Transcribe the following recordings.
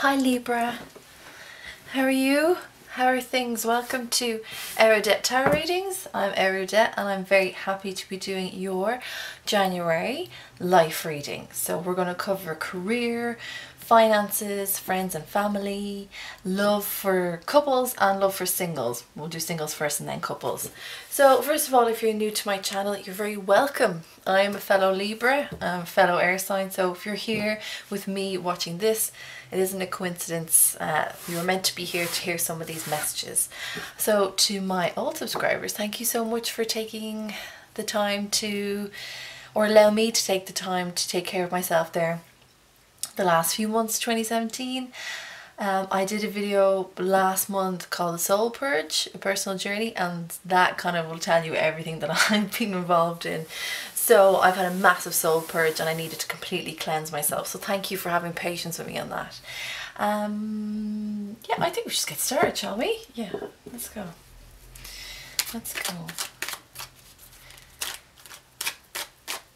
Hi Libra, how are you? How are things? Welcome to Eriu Tarot Readings. I'm Eriu and I'm very happy to be doing your January life reading. So we're going to cover career, finances, friends and family, love for couples and love for singles. We'll do singles first and then couples. So first of all, if you're new to my channel, you're very welcome. I am a fellow Libra, I'm a fellow air sign, so if you're here with me watching this, it isn't a coincidence. You were meant to be here to hear some of these messages. So to my old subscribers, thank you so much for taking the time to, or allow me to take the time to take care of myself there the last few months, 2017. I did a video last month called The Soul Purge, a personal journey, and that kind of will tell you everything that I've been involved in. So I've had a massive soul purge and I needed to completely cleanse myself. So thank you for having patience with me on that. Yeah, I think we should just get started, shall we? Yeah, let's go. Let's go.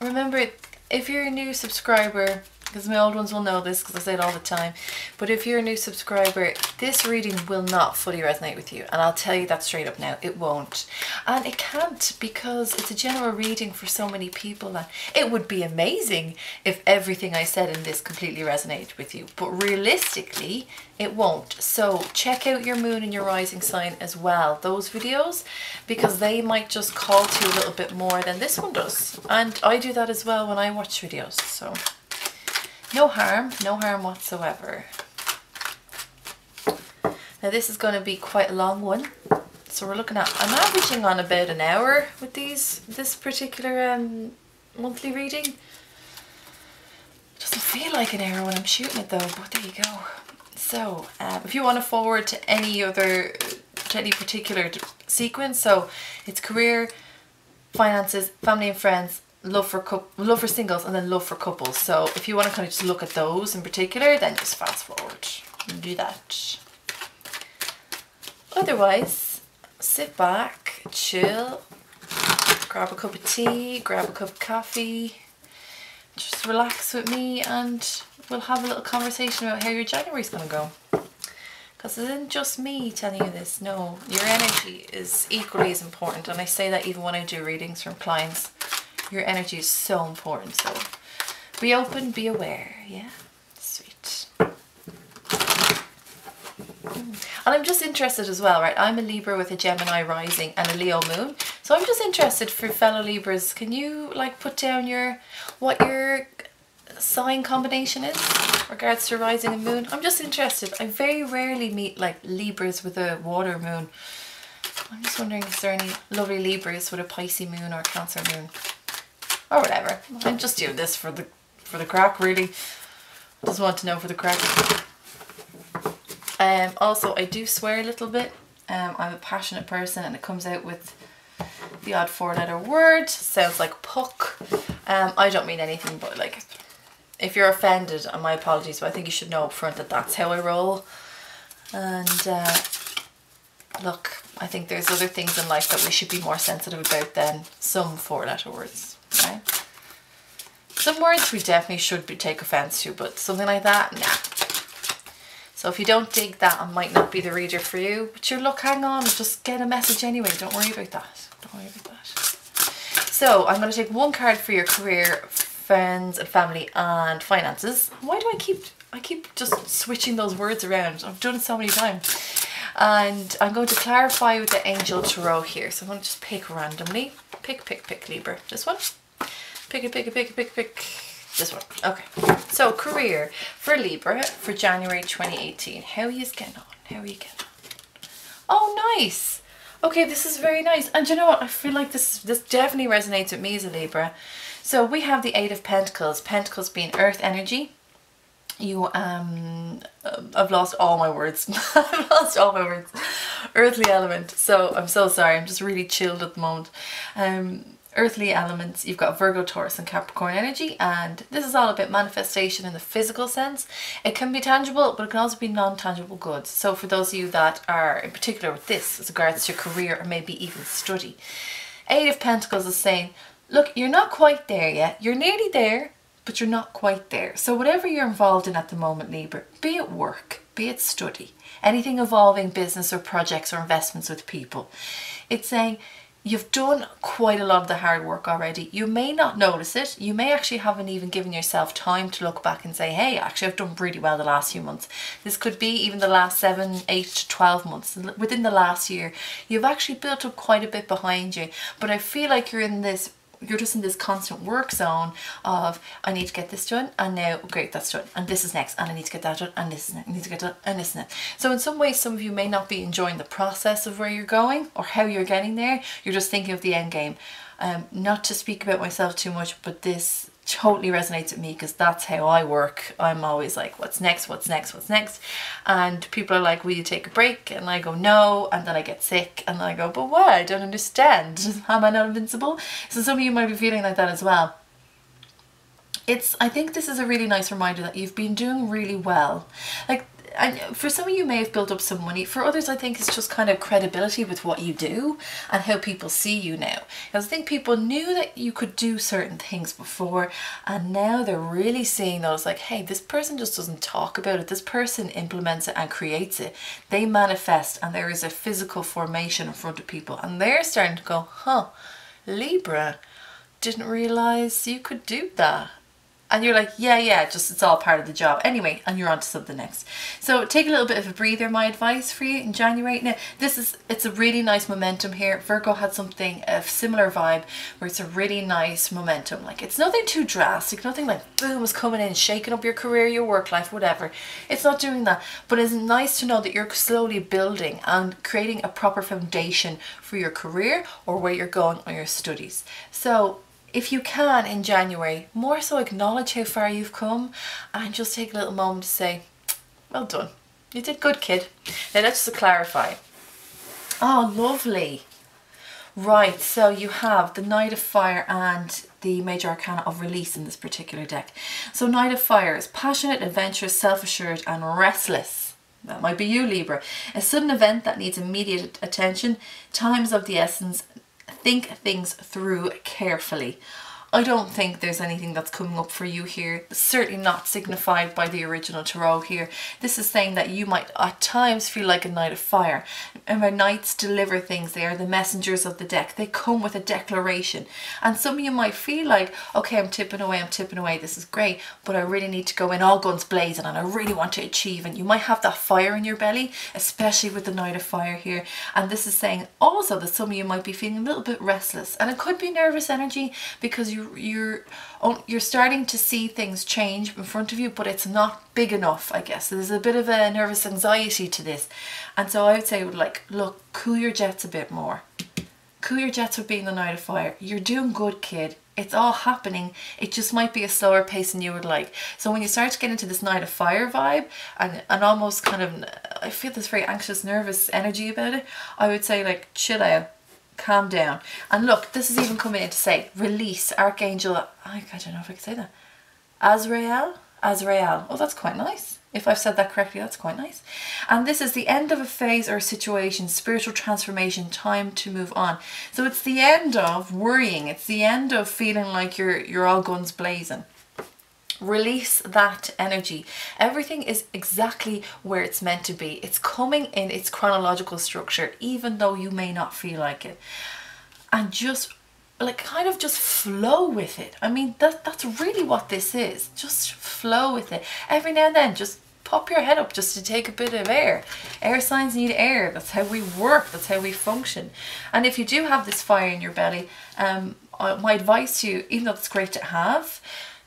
Remember, if you're a new subscriber, because my old ones will know this because I say it all the time, but if you're a new subscriber, this reading will not fully resonate with you, and I'll tell you that straight up now. It won't, and it can't, because it's a general reading for so many people that it would be amazing if everything I said in this completely resonated with you, but realistically it won't. So check out your moon and your rising sign as well, those videos, because they might just call to you a little bit more than this one does, and I do that as well when I watch videos. So no harm whatsoever. Now this is going to be quite a long one, so we're looking at, I'm averaging on about an hour with this particular monthly reading. It doesn't feel like an hour when I'm shooting it though, but there you go. So if you want to forward to any particular sequence, so it's career, finances, family and friends, love for singles, and then love for couples. So if you want to kind of just look at those in particular, then just fast forward and do that. Otherwise, sit back, chill, grab a cup of tea, grab a cup of coffee, just relax with me, and we'll have a little conversation about how your January's going to go. Because it isn't just me telling you this, no, your energy is equally as important, and I say that even when I do readings from clients. Your energy is so important, so be open, be aware, yeah? Sweet. And I'm just interested as well, right? I'm a Libra with a Gemini rising and a Leo moon, so I'm just interested for fellow Libras. Can you like put down what your sign combination is in regards to rising and moon? I'm just interested. I very rarely meet like Libras with a water moon. I'm just wondering, is there any lovely Libras with a Pisces moon or Cancer moon? Or whatever. I'm just doing this for the crack, really. Just want to know for the crack. Also, I do swear a little bit. I'm a passionate person, and it comes out with the odd 4-letter word. Sounds like puck. I don't mean anything, but like, if you're offended, my apologies, but I think you should know up front that that's how I roll. And look, I think there's other things in life that we should be more sensitive about than some 4-letter words. Right? Some words we definitely should take offense to, but something like that, nah. So if you don't dig that, I might not be the reader for you. But you look, hang on, just get a message anyway. Don't worry about that. Don't worry about that. So I'm going to take one card for your career, friends and family, and finances. Why do I keep just switching those words around? I've done it so many times. And I'm going to clarify with the Angel Tarot here. So I'm going to just pick randomly. Pick, Libra. This one? Pick. This one. Okay. So, career for Libra for January 2018. How are you getting on? Oh, nice. Okay, this is very nice. And you know what? I feel like this definitely resonates with me as a Libra. So, we have the 8 of Pentacles. Pentacles being earth energy. You, I've lost all my words. I've lost all my words. Earthly element. So I'm so sorry. I'm just really chilled at the moment. Earthly elements. You've got Virgo, Taurus and Capricorn energy. And this is all about manifestation in the physical sense. It can be tangible, but it can also be non-tangible goods. So for those of you that are in particular with this as regards to career or maybe even study. 8 of Pentacles is saying, look, you're not quite there yet. You're nearly there. but you're not quite there. So whatever you're involved in at the moment, Libra, be it work, be it study, anything involving business or projects or investments with people, it's saying you've done quite a lot of the hard work already. You may not notice it. You may actually haven't even given yourself time to look back and say, hey, actually I've done really well the last few months. This could be even the last 7, 8 to 12 months. Within the last year, you've actually built up quite a bit behind you. But I feel like you're just in this constant work zone of, I need to get this done, and now, great, that's done, and this is next, and I need to get that done, and this is next, I need to get done, and this is next. So in some ways, some of you may not be enjoying the process of where you're going or how you're getting there. You're just thinking of the end game. Not to speak about myself too much, but this totally resonates with me because that's how I work. I'm always like, what's next, what's next, what's next? And people are like, will you take a break? And I go, no. And then I get sick and then I go, but why? I don't understand. Am I not invincible? So some of you might be feeling like that as well. I think this is a really nice reminder that you've been doing really well. Like, and for some of you may have built up some money. For others, I think it's just kind of credibility with what you do and how people see you now. Because I think people knew that you could do certain things before, and now they're really seeing those like, hey, this person just doesn't talk about it. This person implements it and creates it. They manifest, and there is a physical formation in front of people, and they're starting to go, huh, Libra, didn't realize you could do that. And you're like, yeah, just it's all part of the job. Anyway, and you're on to something next. So take a little bit of a breather, my advice for you in January. Now, it's a really nice momentum here. Virgo had something, a similar vibe, where it's a really nice momentum. Like, it's nothing too drastic, nothing like boom is coming in, shaking up your career, your work life, whatever. It's not doing that. But it's nice to know that you're slowly building and creating a proper foundation for your career or where you're going on your studies. So if you can in January, more so acknowledge how far you've come and just take a little moment to say, well done. You did good, kid. Now let's just clarify. Oh, lovely. Right, so you have the Knight of Fire and the Major Arcana of Release in this particular deck. So Knight of Fire is passionate, adventurous, self-assured and restless. That might be you, Libra. A sudden event that needs immediate attention. Time is of the essence. Think things through carefully. I don't think there's anything that's coming up for you here. Certainly not signified by the original tarot here. This is saying that you might at times feel like a Knight of Fire. And when knights deliver things, they are the messengers of the deck. They come with a declaration. And some of you might feel like, okay, I'm tipping away, this is great, but I really need to go in all guns blazing and I really want to achieve. And you might have that fire in your belly, especially with the Knight of Fire here. And this is saying also that some of you might be feeling a little bit restless. And it could be nervous energy because you're starting to see things change in front of you, but it's not big enough, I guess. There's a bit of a nervous anxiety to this. And so I would say, like, look, cool your jets a bit more. Cool your jets with being the Knight of Fire. You're doing good, kid. It's all happening. It just might be a slower pace than you would like. So when you start to get into this Knight of Fire vibe and almost kind of, I feel this very anxious, nervous energy about it, I would say, like, chill out. Calm down. And look, this is even coming in to say release, Archangel, I don't know if I can say that, Azrael. Oh, that's quite nice. If I've said that correctly, that's quite nice. And this is the end of a phase or a situation, spiritual transformation, time to move on. So it's the end of worrying. It's the end of feeling like you're all guns blazing. Release that energy. Everything is exactly where it's meant to be. It's coming in its chronological structure, even though you may not feel like it. And just like kind of just flow with it. I mean, that's really what this is. Just flow with it. Every now and then, just pop your head up just to take a bit of air. Air signs need air. That's how we work. That's how we function. And if you do have this fire in your belly, my advice to you, even though it's great to have,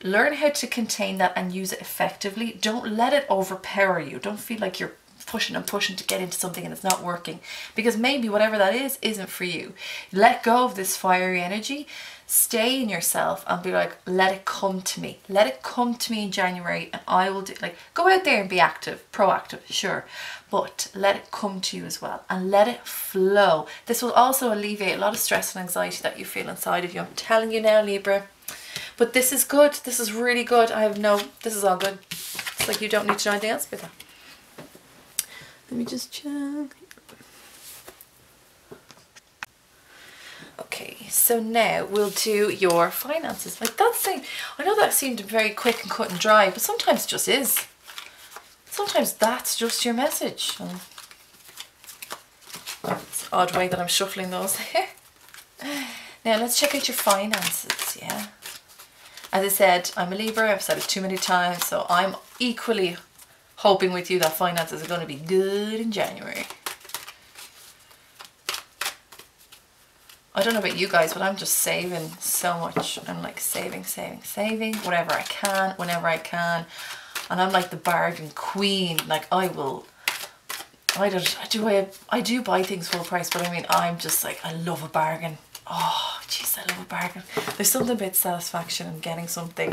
learn how to contain that and use it effectively. Don't let it overpower you. Don't feel like you're pushing and pushing to get into something and it's not working. Because maybe whatever that is, isn't for you. Let go of this fiery energy. Stay in yourself and be like, let it come to me. Let it come to me in January and I will do, like, go out there and be active, proactive, sure. But let it come to you as well and let it flow. This will also alleviate a lot of stress and anxiety that you feel inside of you. I'm telling you now, Libra. But this is good. This is really good. This is all good. It's like you don't need to know anything else about that. Let me just check. Okay, so now we'll do your finances. Like that's saying, I know that seemed very quick and cut and dry, but sometimes it just is. Sometimes that's just your message. It's an odd way that I'm shuffling those there. Now let's check out your finances, yeah? As I said, I'm a Libra, I've said it too many times, so I'm equally hoping with you that finances are going to be good in January. I don't know about you guys, but I'm just saving so much. I'm like saving, whatever I can, whenever I can. And I'm like the bargain queen. Like I do buy things full price, but I mean, I'm just like, I love a bargain. Oh, jeez, I love a bargain. There's something about satisfaction in getting something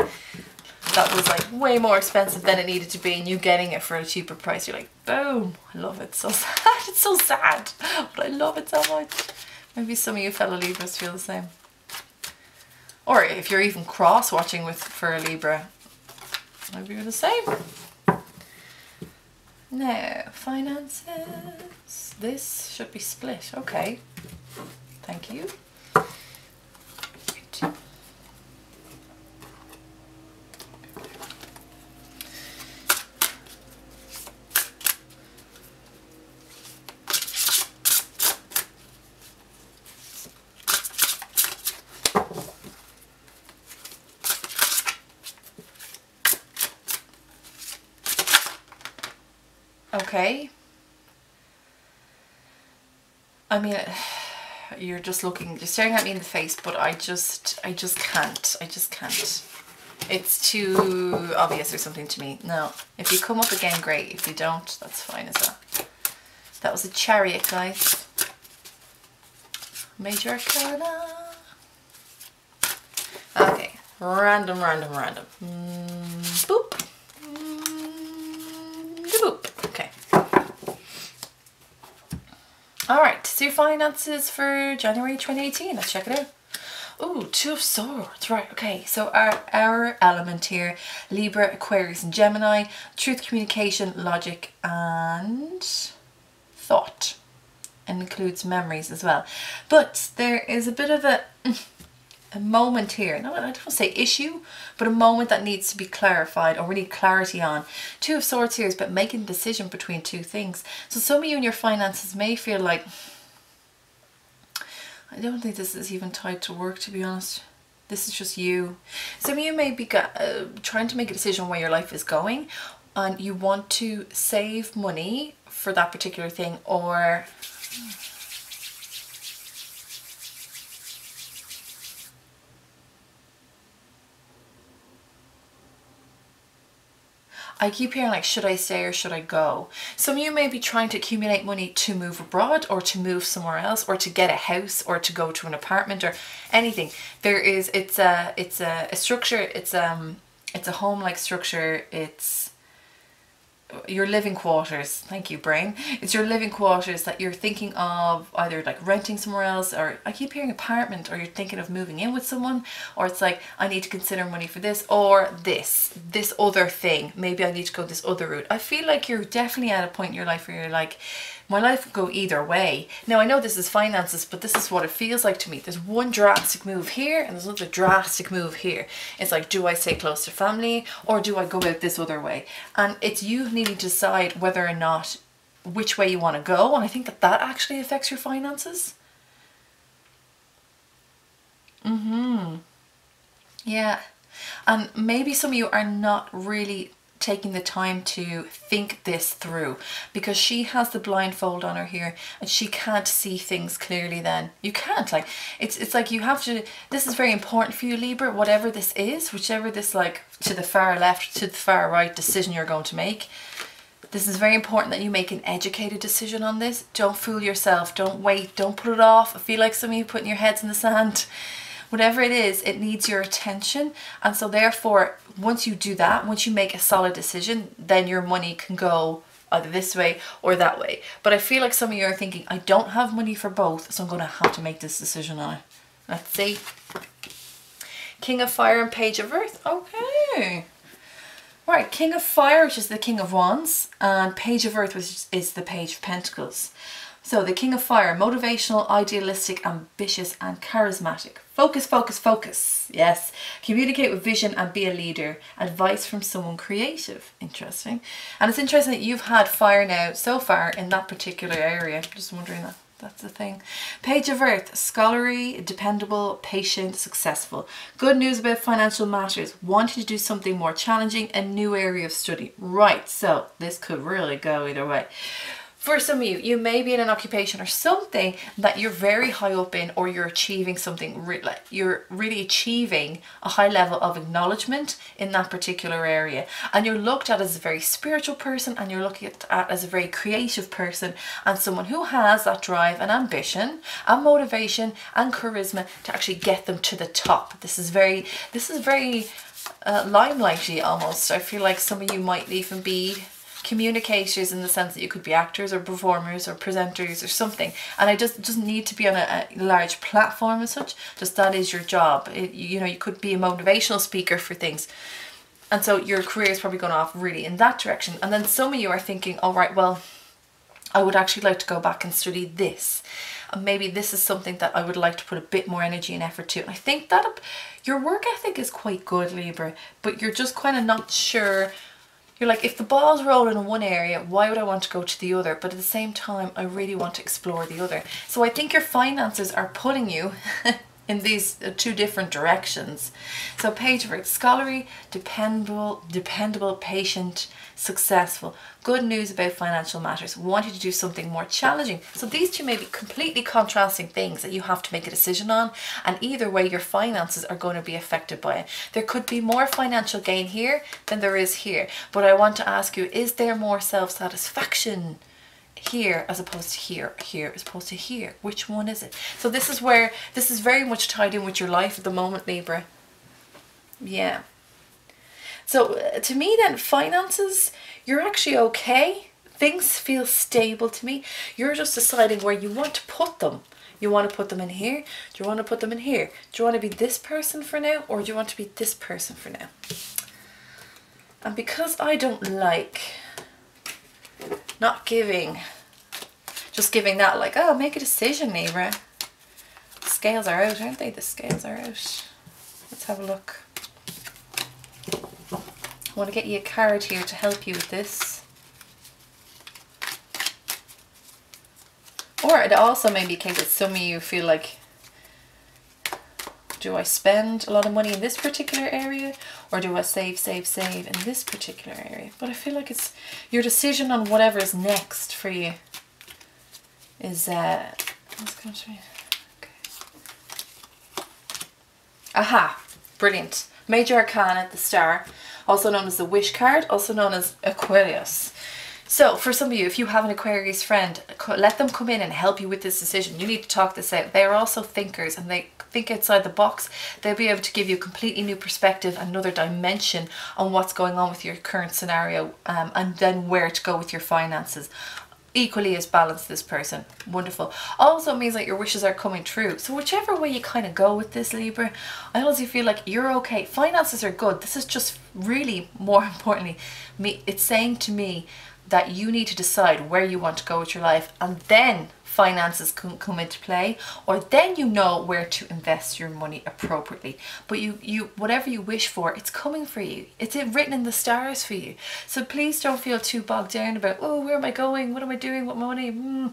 that was like way more expensive than it needed to be, and you getting it for a cheaper price. You're like, boom, I love it. So sad. It's so sad, but I love it so much. Maybe some of you fellow Libras feel the same. Or if you're even cross watching for a Libra, maybe you're the same. Now, finances. This should be split. Okay. Thank you. Right. Okay. I mean, you're just staring at me in the face, but I just can't. It's too obvious or something to me. No. If you come up again, great. If you don't, that's fine as well. That was a Chariot, guys. Major Arcana. Okay. Random. Boop. Boop. Okay. Alright, so your finances for January 2018. Let's check it out. Ooh, Two of Swords. Right, okay. So our element here, Libra, Aquarius and Gemini. Truth, communication, logic and thought. And includes memories as well. But there is a bit of a moment here. No, I don't say issue, but a moment that needs to be clarified, or we need clarity on. Two of Swords here is about making a decision between two things. So some of you in your finances may feel like, I don't think this is even tied to work, to be honest. This is just you. Some of you may be trying to make a decision where your life is going, and you want to save money for that particular thing, or I keep hearing like, should I stay or should I go? Some of you may be trying to accumulate money to move abroad, or to move somewhere else, or to get a house, or to go to an apartment, or anything. It's a structure. It's a home-like structure. It's your living quarters. Thank you, brain. It's your living quarters that you're thinking of either like renting somewhere else, or I keep hearing apartment, or you're thinking of moving in with someone, or it's like, I need to consider money for this, or this other thing. Maybe I need to go this other route. I feel like you're definitely at a point in your life where you're like, my life could go either way. Now I know this is finances, but this is what it feels like to me. There's one drastic move here and there's another drastic move here. It's like, do I stay close to family, or do I go out this other way? And it's you needing to decide whether or not, which way you want to go. And I think that actually affects your finances. Yeah. And maybe some of you are not really taking the time to think this through, because she has the blindfold on her here and she can't see things clearly. Then you can't, like, it's like you have to, this is very important for you, Libra, whatever this is, whichever this, like, to the far left, to the far right decision you're going to make. This is very important that you make an educated decision on this. Don't fool yourself. Don't wait. Don't put it off. I feel like some of you putting your heads in the sand. Whatever it is, it needs your attention. And so therefore, once you do that, once you make a solid decision, then your money can go either this way or that way. But I feel like some of you are thinking, I don't have money for both, so I'm going to have to make this decision on it. Let's see. King of Fire and Page of Earth. Okay. Right, King of Fire, which is the King of Wands, and Page of Earth, which is the Page of Pentacles. So the King of Fire, motivational, idealistic, ambitious and charismatic. Focus, focus, focus. Yes. Communicate with vision and be a leader. Advice from someone creative. Interesting. And it's interesting that you've had fire now so far in that particular area. Just wondering that. That's the thing. Page of Earth, scholarly, dependable, patient, successful. Good news about financial matters. Wanting to do something more challenging, a new area of study. Right, so this could really go either way. For some of you, you may be in an occupation or something that you're very high up in, or you're achieving something, you're really achieving a high level of acknowledgement in that particular area. And you're looked at as a very spiritual person, and you're looked at as a very creative person, and someone who has that drive and ambition and motivation and charisma to actually get them to the top. This is very limelighty almost. I feel like some of you might even be communicators, in the sense that you could be actors or performers or presenters or something, and it doesn't need to be on a large platform as such. Just that is your job. You know, you could be a motivational speaker for things, and so your career is probably going off really in that direction. And then some of you are thinking, all right, well, I would actually like to go back and study this, and maybe this is something that I would like to put a bit more energy and effort to. And I think that your work ethic is quite good, Libra, but you're just kind of not sure. You're like, if the ball's rolling in one area, why would I want to go to the other? But at the same time, I really want to explore the other. So I think your finances are putting you in these two different directions. So Page of Earth, scholarly, dependable, patient, successful. Good news about financial matters. Wanting to do something more challenging. So these two may be completely contrasting things that you have to make a decision on, and either way your finances are going to be affected by it. There could be more financial gain here than there is here, but I want to ask you, is there more self-satisfaction here as opposed to here as opposed to here? Which one is it? So this is where this is very much tied in with your life at the moment, Libra. Yeah. So to me then, finances, you're actually okay. Things feel stable to me. You're just deciding where you want to put them. You want to put them in here? Do you want to put them in here? Do you want to be this person for now, or do you want to be this person for now? And because I don't like not giving, just giving that like, oh, make a decision, Libra. The scales are out, aren't they? The scales are out. Let's have a look. I want to get you a card here to help you with this. Or it also may be a case that some of you feel like, do I spend a lot of money in this particular area, or do I save in this particular area? But I feel like it's your decision on whatever is next for you is what's going to be? Okay. Aha, brilliant. Major Arcana, the Star, also known as the Wish card, also known as Aquarius. So for some of you, if you have an Aquarius friend, let them come in and help you with this decision. You need to talk this out. They are also thinkers, and they think outside the box. They'll be able to give you a completely new perspective, another dimension on what's going on with your current scenario, and then where to go with your finances. Equally as balanced, this person. Wonderful. Also means that your wishes are coming true. So whichever way you kind of go with this, Libra, I honestly feel like you're okay. Finances are good. This is just really, more importantly, it's saying to me that you need to decide where you want to go with your life, and then finances can come into play, or then you know where to invest your money appropriately. But you whatever you wish for, it's coming for you. It's written in the stars for you. So please don't feel too bogged down about, oh, where am I going? What am I doing with my money?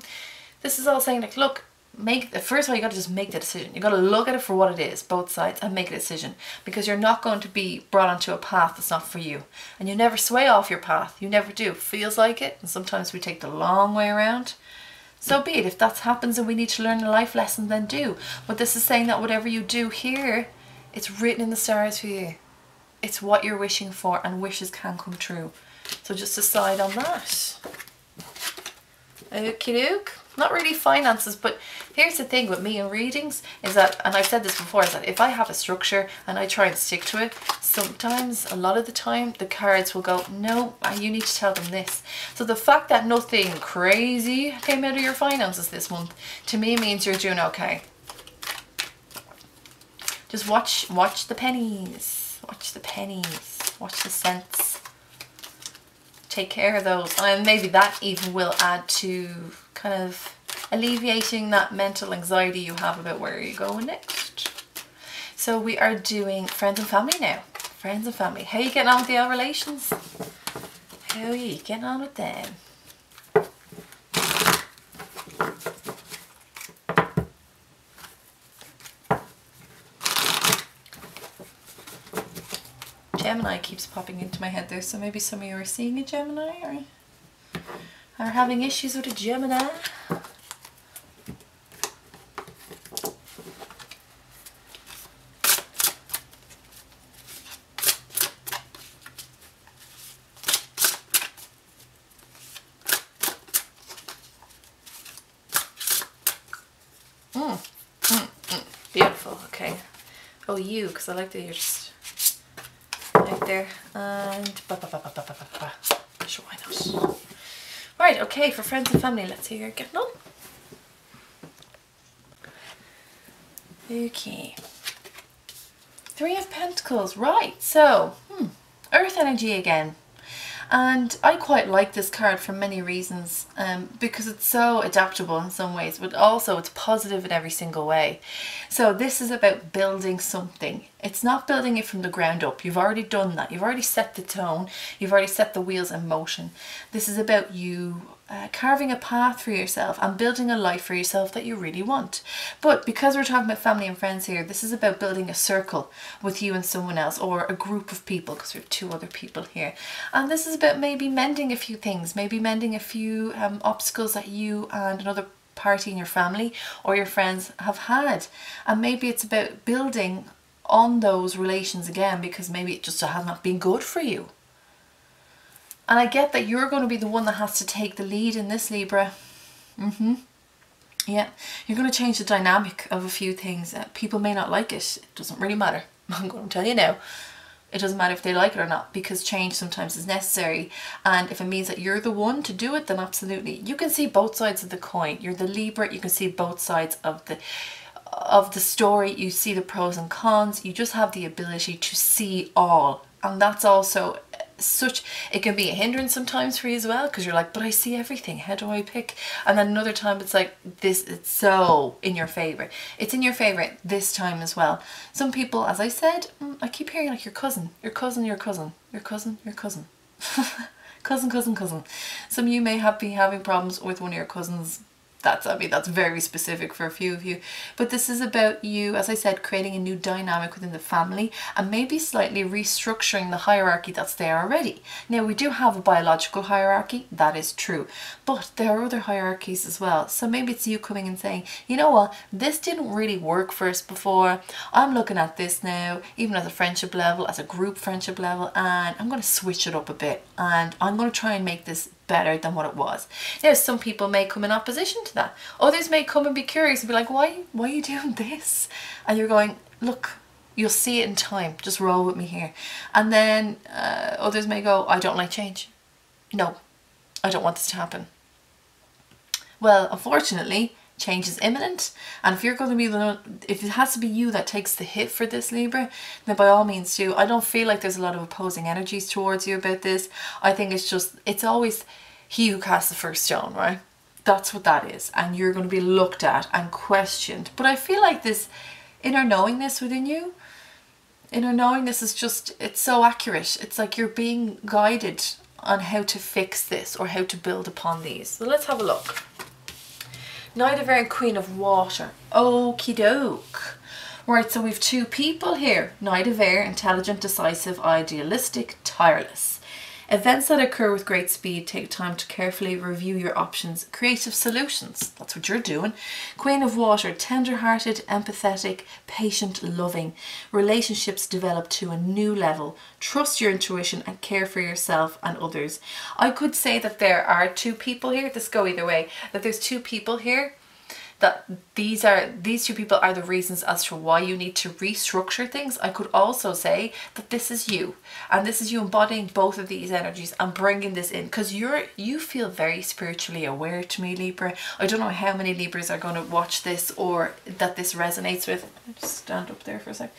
This is all saying like, look, first of all, you got to just make the decision. You got to look at it for what it is, both sides, and make a decision, because you're not going to be brought onto a path that's not for you, and you never sway off your path. You never do. It feels like it, and sometimes we take the long way around. So be it. If that happens and we need to learn a life lesson, then do. But this is saying that whatever you do here, it's written in the stars for you. It's what you're wishing for, and wishes can come true. So just decide on that. Okie doke. Not really finances, but here's the thing with me in readings is that, and I've said this before, is that if I have a structure and I try and stick to it, sometimes, a lot of the time, the cards will go, no, you need to tell them this. So the fact that nothing crazy came out of your finances this month, to me means you're doing okay. Just watch the pennies, watch the pennies, watch the cents. Take care of those, and maybe that even will add to kind of alleviating that mental anxiety you have about where you're going next. So we are doing friends and family now. Friends and family. How are you getting on with the relations? How are you getting on with them? Gemini keeps popping into my head there, so maybe some of you are seeing a Gemini or are having issues with a Gemini. Beautiful, okay. Oh, you, because I like that you're just right there. And sure, why not? Right, okay, for friends and family, let's see how you're getting on. Okay. Three of Pentacles, right, so, Earth energy again. And I quite like this card for many reasons, because it's so adaptable in some ways, but also it's positive in every single way. So this is about building something. It's not building it from the ground up. You've already done that. You've already set the tone. You've already set the wheels in motion. This is about you carving a path for yourself and building a life for yourself that you really want. But because we're talking about family and friends here, this is about building a circle with you and someone else, or a group of people, because we have two other people here. And this is about maybe mending a few things, maybe mending a few obstacles that you and another party in your family or your friends have had. And maybe it's about building on those relations again, because maybe it just has not been good for you. And I get that you're going to be the one that has to take the lead in this, Libra. Yeah, you're going to change the dynamic of a few things. People may not like it. It doesn't really matter. I'm going to tell you now. It doesn't matter if they like it or not, because change sometimes is necessary. And if it means that you're the one to do it, then absolutely. You can see both sides of the coin. You're the Libra. You can see both sides of the story. You see the pros and cons. You just have the ability to see all. And that's also it can be a hindrance sometimes for you as well, because you're like, but I see everything, how do I pick? And then another time it's like this, it's so in your favor. It's in your favor this time as well. Some people, as I said, I keep hearing like your cousin. Cousin. Some of you may be having problems with one of your cousins. That's very specific for a few of you. But this is about you, as I said, creating a new dynamic within the family and maybe slightly restructuring the hierarchy that's there already. Now, we do have a biological hierarchy, that is true. But there are other hierarchies as well. So maybe it's you coming and saying, you know what, this didn't really work for us before. I'm looking at this now, even as a friendship level, as a group friendship level, and I'm going to switch it up a bit. And I'm going to try and make this better than what it was. Now, some people may come in opposition to that. Others may come and be curious and be like, why are you doing this? And you're going, look, you'll see it in time. Just roll with me here. And then others may go, I don't like change. No, I don't want this to happen. Well, unfortunately, change is imminent. And if you're going to be if it has to be you that takes the hit for this, Libra, then by all means do. I don't feel like there's a lot of opposing energies towards you about this. I think it's always he who casts the first stone, right? That's what that is. And you're going to be looked at and questioned. But I feel like this inner knowingness within you, inner knowingness is just, it's so accurate. It's like you're being guided on how to fix this or how to build upon these. So let's have a look. Knight of Air and Queen of Water. Okie doke. Right, so we've two people here. Knight of Air, intelligent, decisive, idealistic, tireless. Events that occur with great speed take time to carefully review your options. Creative solutions. That's what you're doing. Queen of Water, tender-hearted, empathetic, patient, loving. Relationships develop to a new level. Trust your intuition and care for yourself and others. I could say that there are two people here. This go either way. That there's two people here. That these two people are the reasons as to why you need to restructure things. I could also say that this is you, and this is you embodying both of these energies and bringing this in, because you feel very spiritually aware to me, Libra. I don't know how many Libras are going to watch this or that this resonates with. Just stand up there for a sec.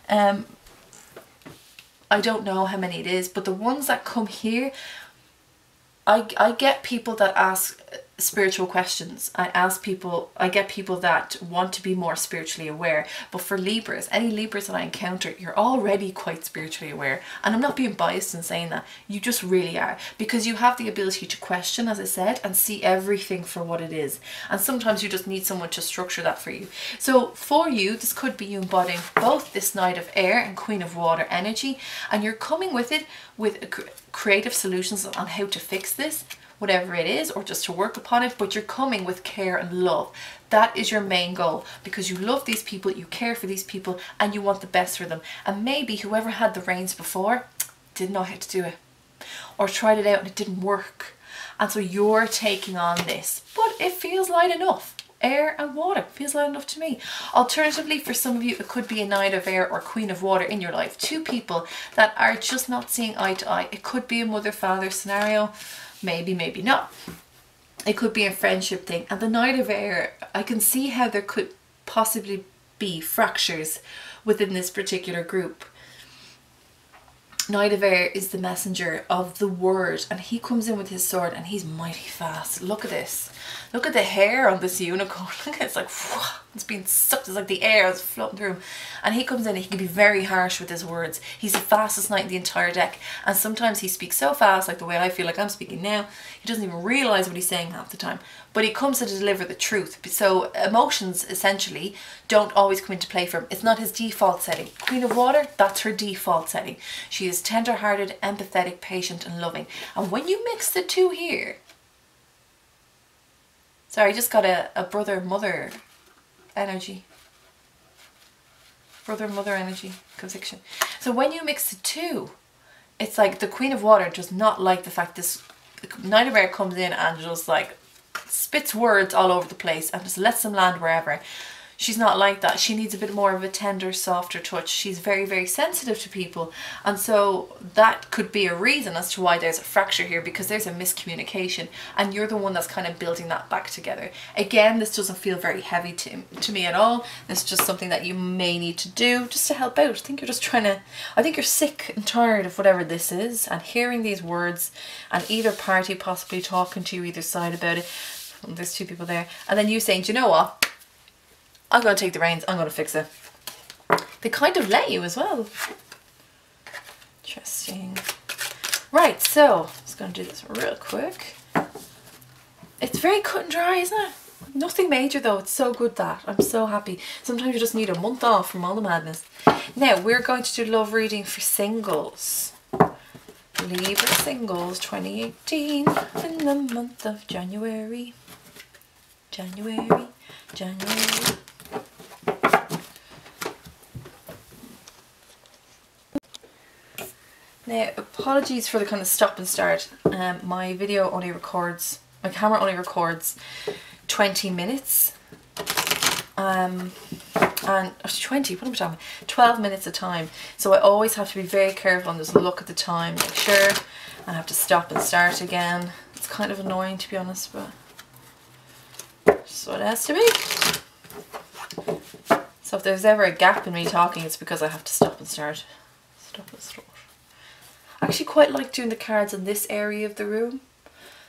I don't know how many it is, but the ones that come here, I get people that ask spiritual questions. I ask people, I get people that want to be more spiritually aware, but for Libras, any Libras that I encounter, you're already quite spiritually aware, and I'm not being biased in saying that, you just really are, because you have the ability to question, as I said, and see everything for what it is, and sometimes you just need someone to structure that for you. So for you, this could be you embodying both this Knight of Air and Queen of Water energy, and you're coming with it with creative solutions on how to fix this, whatever it is, or just to work upon it, but you're coming with care and love. That is your main goal, because you love these people, you care for these people, and you want the best for them. And maybe whoever had the reins before didn't know how to do it, or tried it out and it didn't work, and so you're taking on this, but it feels light enough. Air and water feels light enough to me. Alternatively, for some of you, it could be a Knight of Air or Queen of Water in your life. Two people that are just not seeing eye to eye. It could be a mother-father scenario. Maybe, maybe not. It could be a friendship thing. And the Knight of Air, I can see how there could possibly be fractures within this particular group. Knight of Air is the messenger of the word, and he comes in with his sword and he's mighty fast. Look at this. Look at the hair on this unicorn. Look, it's like, it's being sucked. It's like the air is floating through him. And he comes in and he can be very harsh with his words. He's the fastest knight in the entire deck. And sometimes he speaks so fast, like the way I feel like I'm speaking now, he doesn't even realise what he's saying half the time. But he comes to deliver the truth. So emotions, essentially, don't always come into play for him. It's not his default setting. Queen of Water, that's her default setting. She is tender-hearted, empathetic, patient and loving. And when you mix the two here, sorry, I just got a brother-mother energy. Brother-mother energy, conviction. So when you mix the two, it's like the Queen of Water does not like the fact this Knight of Air comes in and just like spits words all over the place and just lets them land wherever. She's not like that. She needs a bit more of a tender, softer touch. She's very, very sensitive to people. And so that could be a reason as to why there's a fracture here, because there's a miscommunication and you're the one that's kind of building that back together. Again, this doesn't feel very heavy to me at all. This is just something that you may need to do just to help out. I think you're just trying to, I think you're sick and tired of whatever this is and hearing these words and either party possibly talking to you either side about it. There's two people there. And then you saying, do you know what? I'm going to take the reins, I'm going to fix it. They kind of let you as well. Interesting. Right, so I'm just going to do this real quick. It's very cut and dry, isn't it? Nothing major though, it's so good that. I'm so happy. Sometimes you just need a month off from all the madness. Now, we're going to do love reading for singles. Libra singles 2018 in the month of January. January. Now, apologies for the kind of stop and start. My video only records, my camera only records 20 minutes. And 20, what am I talking about? 12 minutes a time. So I always have to be very careful and just look at the time, make sure, and I have to stop and start again. It's kind of annoying, to be honest, but that's what it has to be. So if there's ever a gap in me talking, it's because I have to stop and start. Stop and start. I actually quite like doing the cards in this area of the room,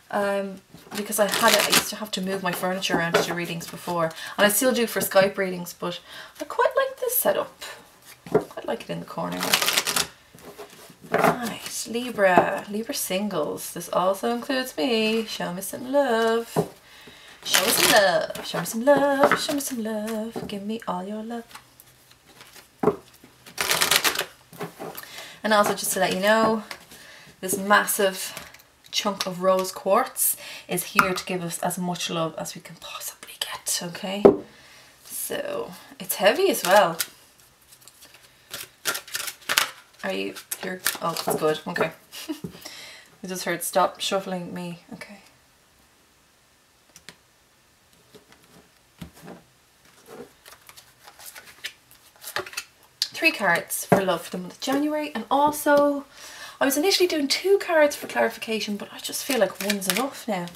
because I used to have to move my furniture around to do readings before, and I still do for Skype readings, but I quite like this setup. I quite like it in the corner. Right, Libra singles. This also includes me. Show me some love. Show me some love. Show me some love. Show me some love. Give me all your love. And also, just to let you know, this massive chunk of rose quartz is here to give us as much love as we can possibly get, okay? So, it's heavy as well. You're, oh, that's good, okay. I just heard stop shuffling me, okay. Three cards for love for the month of January, and also I was initially doing 2 cards for clarification, but I just feel like one's enough now.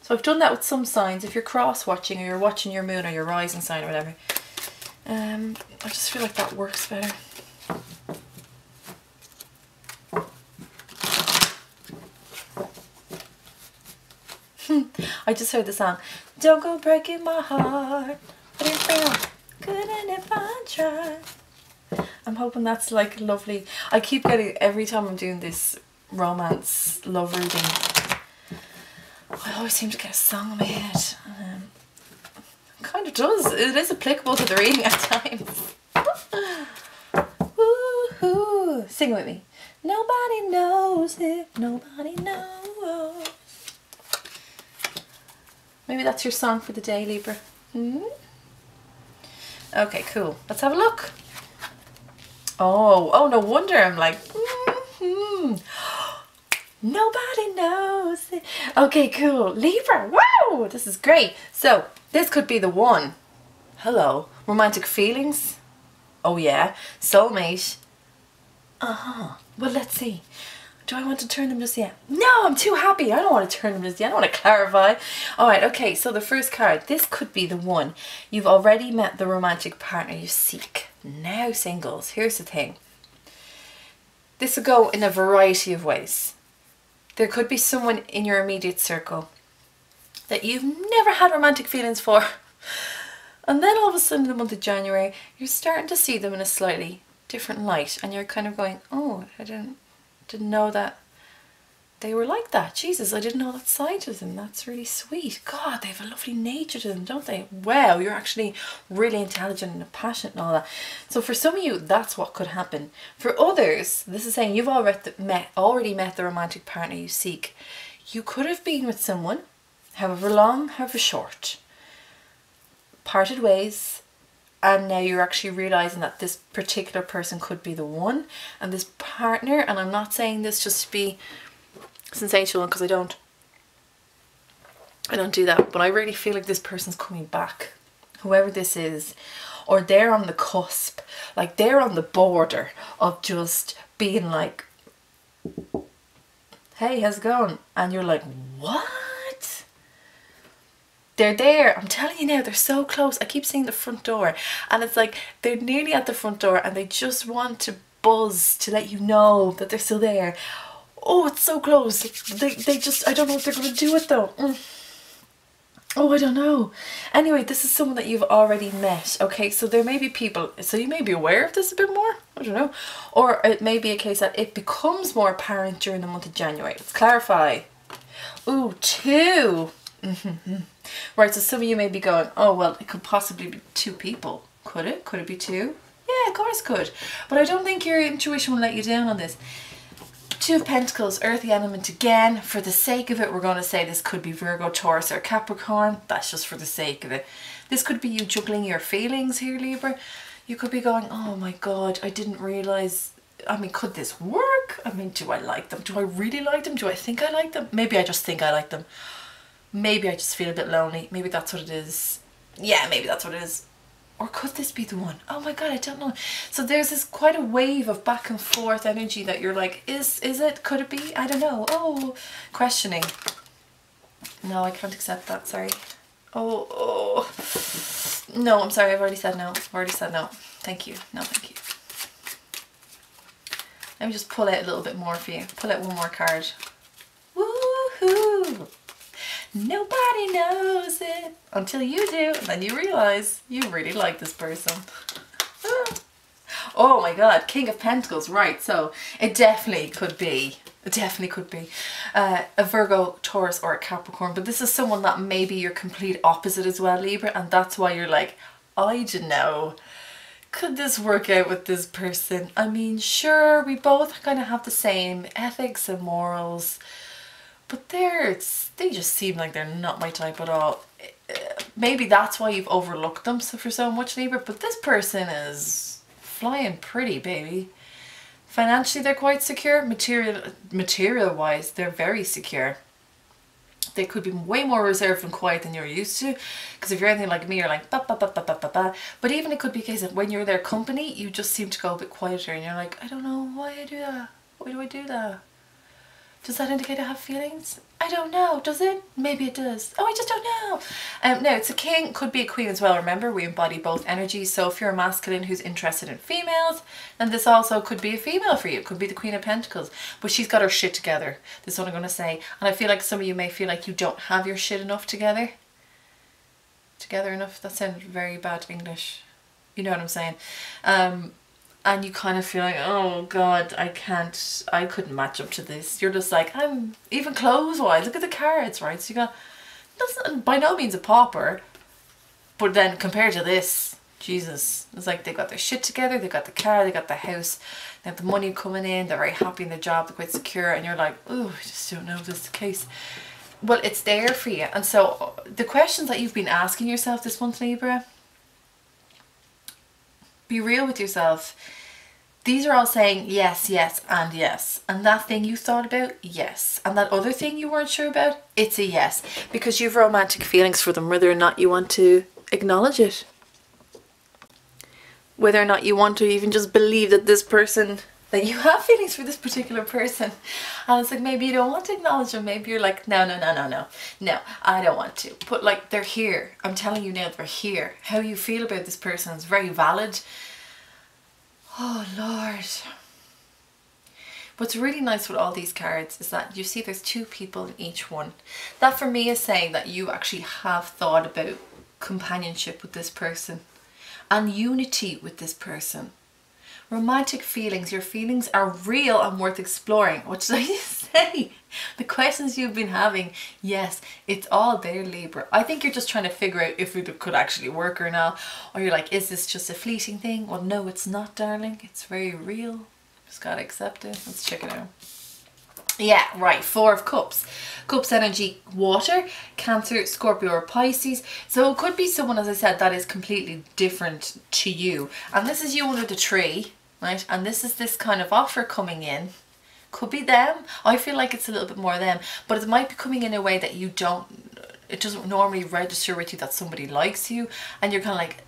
So I've done that with some signs. If you're cross watching or you're watching your moon or your rising sign or whatever, I just feel like that works better. I just heard the song, don't go breaking my heart. Couldn't if I tried. I'm hoping that's like lovely. I keep getting, every time I'm doing this romance love reading, I always seem to get a song in my head. Kind of does. It is applicable to the reading at times. Woo-hoo. Sing it with me. Nobody knows it. Nobody knows. Maybe that's your song for the day, Libra. Okay, cool. Let's have a look. Oh, no wonder I'm like, nobody knows it. Okay, cool. Libra, wow, this is great. So, this could be the one. Hello. Romantic feelings? Oh yeah. Soulmate? Well, let's see. Do I want to turn them just yet? No, I'm too happy. I don't want to turn them just yet. I don't want to clarify. Alright, okay, so the first card. This could be the one. You've already met the romantic partner you seek. Now singles. Here's the thing. This will go in a variety of ways. There could be someone in your immediate circle that you've never had romantic feelings for. And then all of a sudden in the month of January, you're starting to see them in a slightly different light. And you're kind of going, oh, I didn't know that they were like that. Jesus, I didn't know that side to them. That's really sweet. God, they have a lovely nature to them, don't they? Wow, you're actually really intelligent and passionate and all that. So for some of you, that's what could happen. For others, this is saying you've already met the romantic partner you seek. You could have been with someone, however long, however short, parted ways, and now you're actually realizing that this particular person could be the one, and this partner, and I'm not saying this just to be sensational, because I don't do that, but I really feel like this person's coming back, whoever this is, or they're on the cusp, like they're on the border of just being like, hey, how's it going? And you're like, what? They're there. I'm telling you now, they're so close. I keep seeing the front door, and it's like they're nearly at the front door and they just want to buzz to let you know that they're still there. Oh, it's so close. They just, I don't know what they're going to do with though. Oh, I don't know. Anyway, this is someone that you've already met. Okay, so there may be people, so you may be aware of this a bit more. I don't know. Or it may be a case that it becomes more apparent during the month of January. Let's clarify. Ooh, 2. Right, so some of you may be going, oh, well, it could possibly be 2 people. Could it? Could it be 2? Yeah, of course it could. But I don't think your intuition will let you down on this. 2 of Pentacles, earthy element again. For the sake of it, we're going to say this could be Virgo, Taurus, or Capricorn. That's just for the sake of it. This could be you juggling your feelings here, Libra. You could be going, oh my God, I didn't realise. I mean, could this work? I mean, do I like them? Do I really like them? Do I think I like them? Maybe I just think I like them. Maybe I just feel a bit lonely. Maybe that's what it is. Yeah, maybe that's what it is. Or could this be the one? Oh my God, I don't know. So there's this quite a wave of back and forth energy that you're like, is it? Could it be? I don't know. Oh, questioning. No, I can't accept that. Sorry. Oh. No, I'm sorry. I've already said no. I've already said no. Thank you. No, thank you. Let me just pull out a little bit more for you. Pull out one more card. Woohoo! Nobody knows it until you do, and then you realize you really like this person. Oh my God, King of Pentacles, right? So it definitely could be a Virgo, Taurus, or a Capricorn, but this is someone that may be your complete opposite as well, Libra, and that's why you're like, I don't know, could this work out with this person? I mean, sure, we both kind of have the same ethics and morals, but they just seem like they're not my type at all. Maybe that's why you've overlooked them for so much, Libra, but this person is flying pretty, baby. Financially, they're quite secure. Material wise, they're very secure. They could be way more reserved and quiet than you're used to, because if you're anything like me, you're like ba ba ba ba ba ba ba. But even it could be a case of when you're their company, you just seem to go a bit quieter, and you're like, I don't know why I do that. Why do I do that? Does that indicate I have feelings? I don't know. Does it? Maybe it does. Oh, I just don't know. No, it's a king. Could be a queen as well. Remember, we embody both energies. So if you're a masculine who's interested in females, then this also could be a female for you. It could be the Queen of Pentacles. But she's got her shit together. This is what I'm going to say. And I feel like some of you may feel like you don't have your shit enough together. Together enough? That sounded very bad English. You know what I'm saying? And you kind of feel like, oh God, I couldn't match up to this. You're just like, I'm, even clothes-wise, look at the cards, right? So you go, that's by no means a pauper, but then compared to this, Jesus, it's like they got their shit together, they got the car, they got the house, they have the money coming in, they're very happy in their job, they're quite secure, and you're like, oh, I just don't know if this is the case. Well, it's there for you. And so the questions that you've been asking yourself this month, Libra, be real with yourself. These are all saying yes, yes, and yes. And that thing you thought about, yes. And that other thing you weren't sure about, it's a yes. Because you have romantic feelings for them, whether or not you want to acknowledge it. Whether or not you want to even just believe that this person, that you have feelings for this particular person. And it's like, maybe you don't want to acknowledge them. Maybe you're like, no, I don't want to. But like, they're here. I'm telling you now, they're here. How you feel about this person is very valid. Oh Lord. What's really nice with all these cards is that you see there's two people in each one. That for me is saying that you actually have thought about companionship with this person and unity with this person. Romantic feelings, your feelings are real and worth exploring. What did I say? The questions you've been having, yes, it's all there, Libra. I think you're just trying to figure out if it could actually work or not. Or you're like, is this just a fleeting thing? Well, no, it's not, darling. It's very real. Just gotta accept it. Let's check it out. Yeah, right. 4 of Cups. Cups energy, water, Cancer, Scorpio or Pisces. So it could be someone, as I said, that is completely different to you. And this is you under the tree, right? And this is this kind of offer coming in. Could be them. I feel like it's a little bit more them. But it might be coming in a way that you don't, it doesn't normally register with you that somebody likes you. And you're kind of like,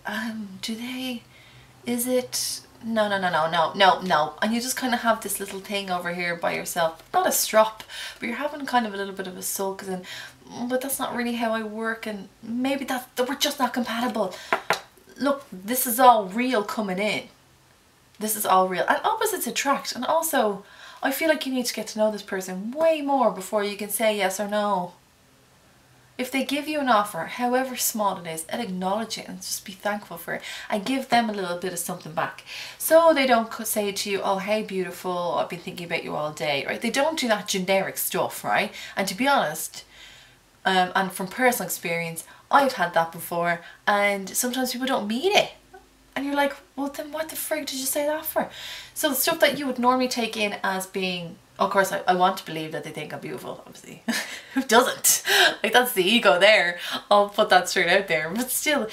do they, is it... No. And you just kind of have this little thing over here by yourself. Not a strop, but you're having kind of a little bit of a sulk and, but that's not really how I work, and maybe that we're just not compatible. Look, this is all real coming in. This is all real. And opposites attract. And also, I feel like you need to get to know this person way more before you can say yes or no. If they give you an offer, however small it is, and acknowledge it and just be thankful for it and give them a little bit of something back. So they don't say to you, oh, hey, beautiful, I've been thinking about you all day, right? They don't do that generic stuff, right? And to be honest, and from personal experience, I've had that before, and sometimes people don't mean it. And you're like, well, then what the frig did you say that for? So the stuff that you would normally take in as being... Of course, I want to believe that they think I'm beautiful, obviously. Who doesn't? Like, that's the ego there. I'll put that straight out there. But still,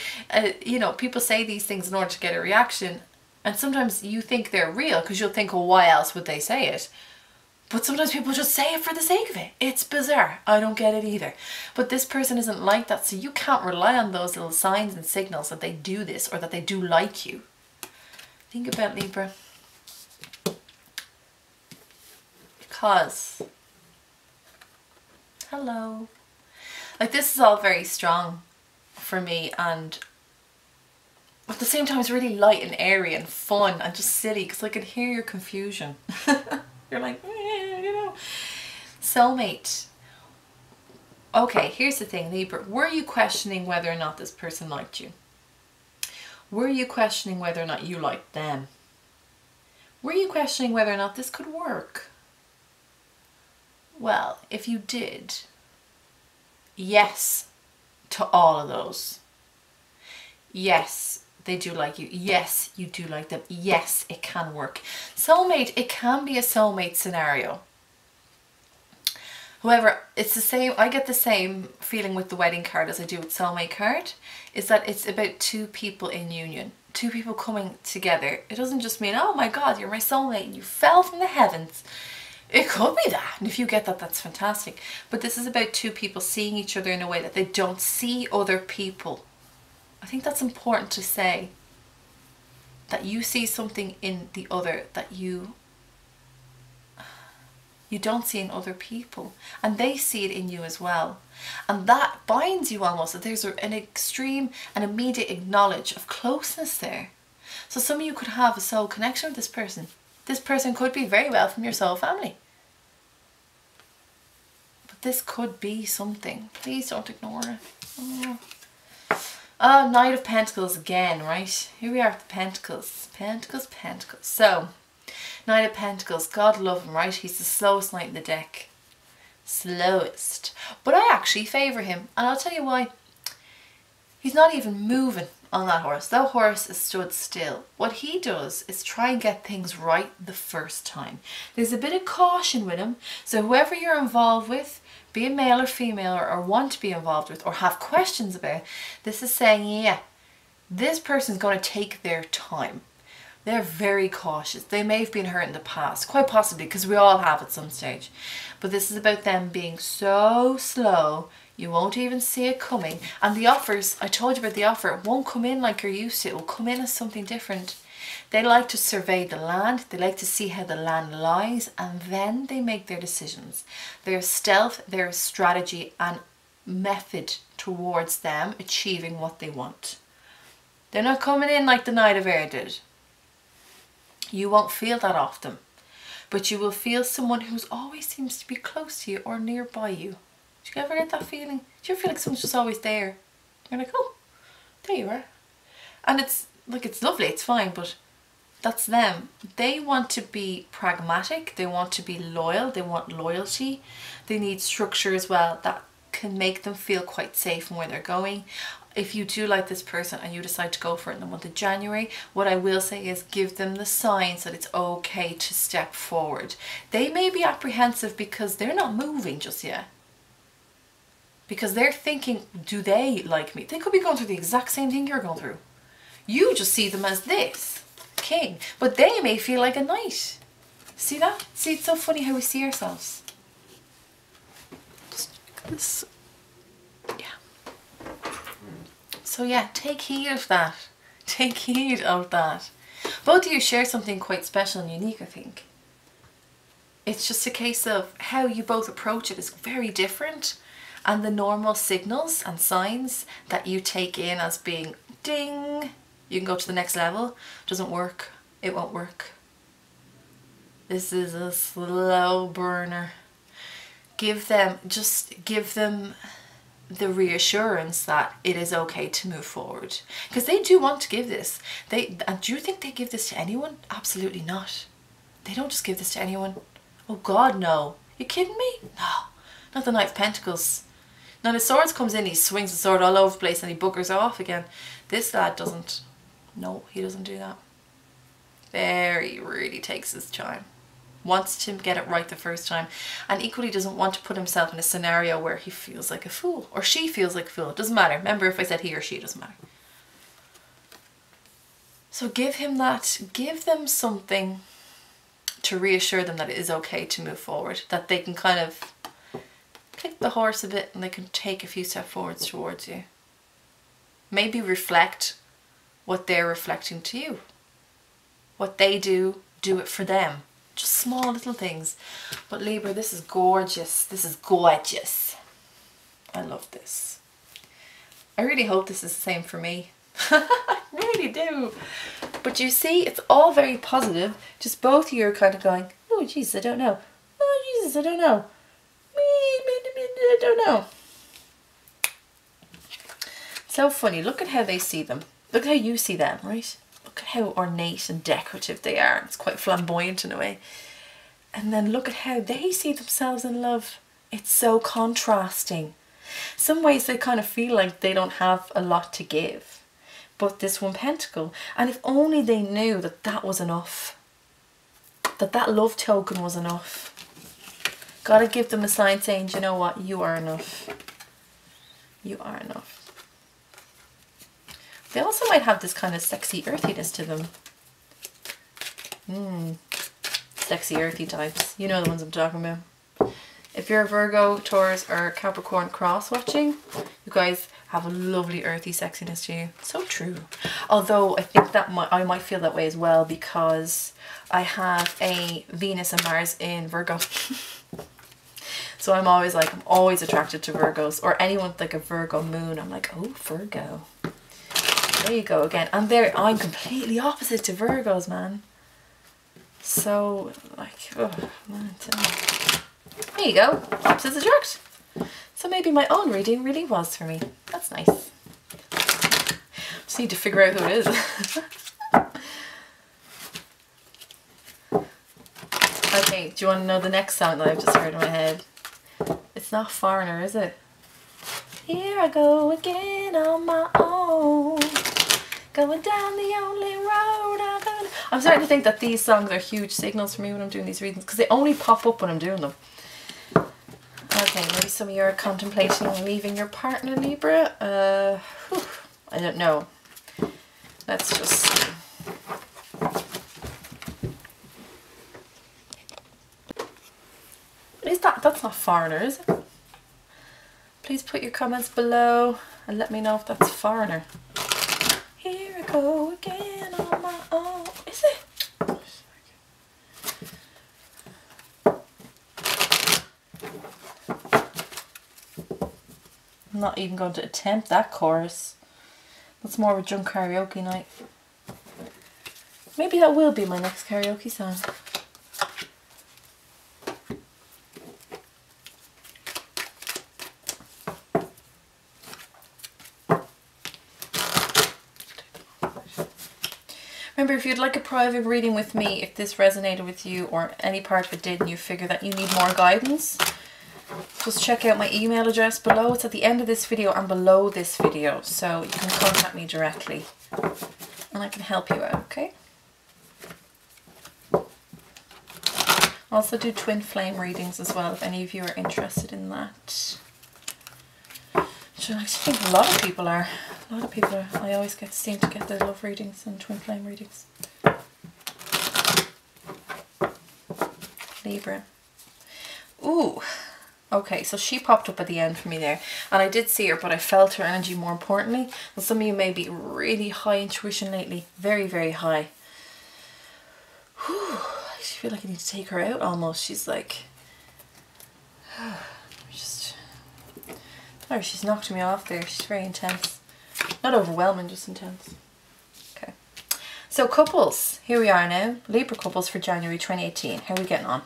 you know, people say these things in order to get a reaction. And sometimes you think they're real because you'll think, well, why else would they say it? But sometimes people just say it for the sake of it. It's bizarre. I don't get it either. But this person isn't like that. So you can't rely on those little signs and signals that they do this or that they do like you. Think about Libra. Because, hello, like this is all very strong for me, and at the same time it's really light and airy and fun and just silly because I can hear your confusion. You're like, you know, soulmate. Okay, here's the thing, Libra. Were you questioning whether or not this person liked you? Were you questioning whether or not you liked them? Were you questioning whether or not this could work? Well, if you did, yes to all of those. Yes, they do like you. Yes, you do like them. Yes, it can work. Soulmate, it can be a soulmate scenario. However, it's the same, I get the same feeling with the wedding card as I do with soulmate card, is that it's about two people in union. Two people coming together. It doesn't just mean, oh my God, you're my soulmate and you fell from the heavens. It could be that, and if you get that, that's fantastic. But this is about two people seeing each other in a way that they don't see other people. I think that's important to say. That you see something in the other that you you don't see in other people, and they see it in you as well. And that binds you almost, that there's an extreme and immediate knowledge of closeness there. So some of you could have a soul connection with this person. This person could be very well from your soul family. But this could be something. Please don't ignore it. Oh, Knight of Pentacles again, right? Here we are at the Pentacles. Pentacles, Pentacles. So, Knight of Pentacles, God love him, right? He's the slowest knight in the deck. Slowest. But I actually favour him, and I'll tell you why. He's not even moving on that horse. That horse is stood still. What he does is try and get things right the first time. There's a bit of caution with him. So whoever you're involved with, be it male or female, or want to be involved with, or have questions about, this is saying, yeah, this person's going to take their time. They're very cautious. They may have been hurt in the past, quite possibly, because we all have at some stage. But this is about them being so slow, you won't even see it coming. And the offers, I told you about the offer, it won't come in like you're used to. It will come in as something different. They like to survey the land. They like to see how the land lies, and then they make their decisions. There's stealth, there's strategy and method towards them achieving what they want. They're not coming in like the Knight of Air did. You won't feel that often, but you will feel someone who's always seems to be close to you or nearby you. Do you ever get that feeling? Do you ever feel like someone's just always there? You're like, oh, there you are. And it's like, it's lovely, it's fine, but that's them. They want to be pragmatic, they want to be loyal, they want loyalty. They need structure as well that can make them feel quite safe in where they're going. If you do like this person and you decide to go for it in the month of January, what I will say is give them the signs that it's okay to step forward. They may be apprehensive because they're not moving just yet. Because they're thinking, do they like me? They could be going through the exact same thing you're going through. You just see them as this, king. But they may feel like a knight. See that? See, it's so funny how we see ourselves. Just look at this. So yeah, take heed of that. Take heed of that. Both of you share something quite special and unique, I think. It's just a case of how you both approach it is very different, and the normal signals and signs that you take in as being ding, you can go to the next level, doesn't work, it won't work. This is a slow burner. Just give them the reassurance that it is okay to move forward, because they do want to give this. And do you think they give this to anyone? Absolutely not. They don't just give this to anyone. Oh God, no. You kidding me? No, not the Knight of Pentacles. Now the Swords comes in, he swings the sword all over the place and he buggers off again. This lad doesn't. No, he doesn't do that. He really takes his time. Wants to get it right the first time, and equally doesn't want to put himself in a scenario where he feels like a fool or she feels like a fool. It doesn't matter. Remember, if I said he or she, it doesn't matter. So give him that, give them something to reassure them that it is okay to move forward, that they can kind of kick the horse a bit and they can take a few steps forwards towards you. Maybe reflect what they're reflecting to you. What they do, do it for them. Just small little things. But Libra, this is gorgeous. This is gorgeous. I love this. I really hope this is the same for me. I really do. But you see, it's all very positive. Just both of you are kind of going, oh Jesus, I don't know. Oh Jesus, I don't know. I don't know. So funny. Look at how they see them. Look how you see them, right? Look at how ornate and decorative they are. It's quite flamboyant in a way. And then look at how they see themselves in love. It's so contrasting. Some ways they kind of feel like they don't have a lot to give. But this one pentacle. And if only they knew that that was enough. That love token was enough. Gotta give them a sign saying, you know what, you are enough. You are enough. They also might have this kind of sexy earthiness to them. Sexy earthy types. You know the ones I'm talking about. If you're a Virgo, Taurus or Capricorn cross watching, you guys have a lovely earthy sexiness to you. So true. Although I think that I might feel that way as well, because I have a Venus and Mars in Virgo. So I'm always like, I'm always attracted to Virgos, or anyone with like a Virgo moon. I'm like, oh, Virgo. There you go again. And there, I'm completely opposite to Virgos, man. So, like, oh, man, there you go. Opposites attract. So maybe my own reading really was for me. That's nice. Just need to figure out who it is. Okay, do you want to know the next song that I've just heard in my head? It's not Foreigner, is it? Here I go again on my own, going down the only road I've ever... I'm starting to think that these songs are huge signals for me when I'm doing these readings, because they only pop up when I'm doing them. Okay, maybe some of you are contemplating leaving your partner, Libra. I don't know. Let's just see. Is that's not Foreigner, is it? Please put your comments below and let me know if that's Foreigner. Here I go again on my own. Is it? I'm not even going to attempt that chorus. That's more of a drunk karaoke night. Maybe that will be my next karaoke song. Remember, if you'd like a private reading with me, if this resonated with you or any part of it did and you figure that you need more guidance, just check out my email address below. It's at the end of this video and below this video, so you can contact me directly and I can help you out, okay? I also do twin flame readings as well, if any of you are interested in that. Which I actually think a lot of people are. A lot of people are. I always seem to get the love readings and twin flame readings. Libra. Ooh. Okay, so she popped up at the end for me there. And I did see her, but I felt her energy more importantly. And some of you may be really high intuition lately. Very, very high. Whew. I just feel like I need to take her out almost. She's like... Oh, she's knocked me off there. She's very intense. Not overwhelming, just intense. Okay. So couples. Here we are now. Libra couples for January 2018. How are we getting on?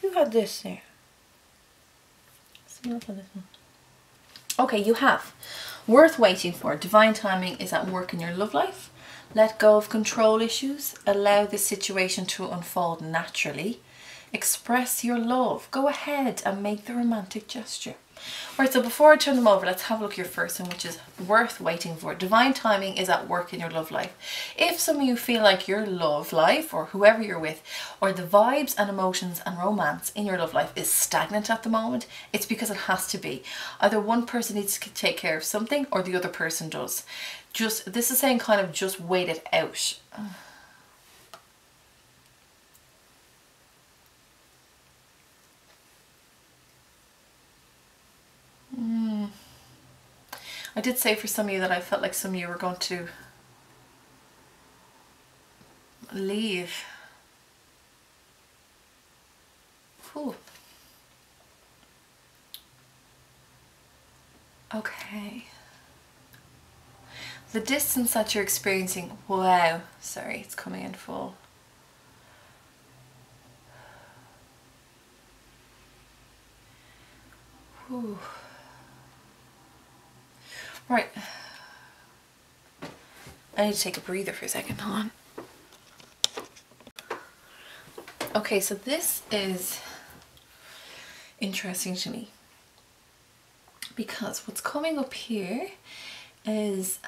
Who had this there? Someone else had this one. Okay, you have. Worth waiting for. Divine timing is at work in your love life. Let go of control issues. Allow the situation to unfold naturally. Express your love. Go ahead and make the romantic gesture. Alright, so before I turn them over, let's have a look at your first one, which is worth waiting for. Divine timing is at work in your love life. If some of you feel like your love life, or whoever you're with, or the vibes and emotions and romance in your love life is stagnant at the moment, it's because it has to be. Either one person needs to take care of something or the other person does. This is saying kind of just wait it out. I did say for some of you that I felt like some of you were going to leave. Whew. Okay. The distance that you're experiencing, wow, sorry, it's coming in full. Whew. Right, I need to take a breather for a second, hold on. Okay, so this is interesting to me because what's coming up here is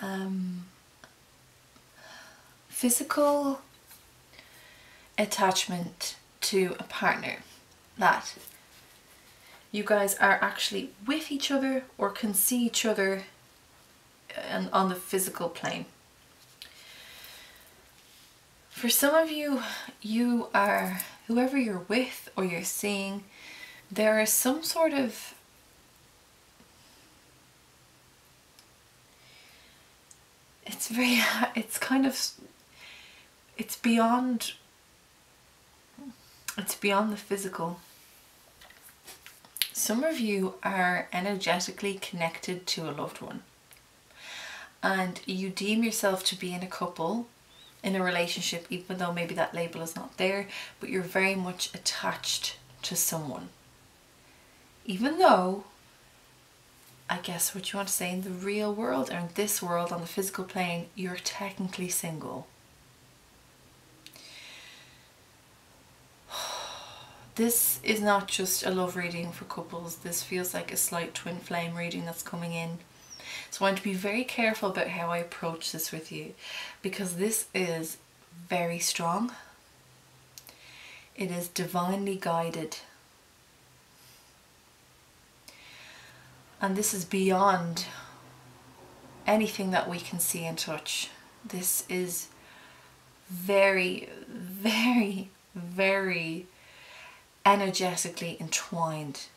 physical attachment to a partner, that you guys are actually with each other or can see each other and on the physical plane. For some of you, you are, whoever you're with or you're seeing, there is some sort of it's kind of, it's beyond the physical. Some of you are energetically connected to a loved one, and you deem yourself to be in a couple, in a relationship, even though maybe that label is not there, but you're very much attached to someone. Even though, I guess what you want to say, in the real world, or in this world, on the physical plane, you're technically single. This is not just a love reading for couples. This feels like a slight twin flame reading that's coming in. So I want to be very careful about how I approach this with you, because this is very strong. It is divinely guided. And this is beyond anything that we can see and touch. This is very, very, very energetically entwined.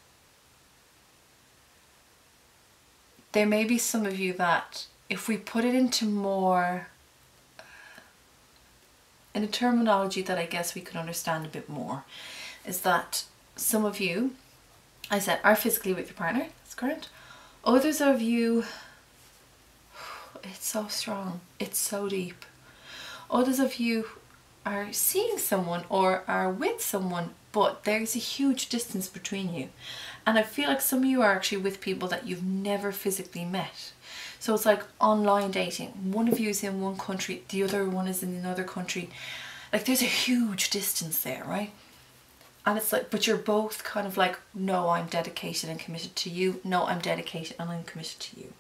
There may be some of you that, if we put it into more, in a terminology that I guess we can understand a bit more, is that some of you, I said, are physically with your partner, that's correct. Others of you, it's so strong, it's so deep. Others of you are seeing someone or are with someone, but there's a huge distance between you. And I feel like some of you are actually with people that you've never physically met. So it's like online dating. One of you is in one country, the other one is in another country. Like there's a huge distance there, right? And it's like, but you're both kind of like, no, I'm dedicated and committed to you. No, I'm dedicated and I'm committed to you.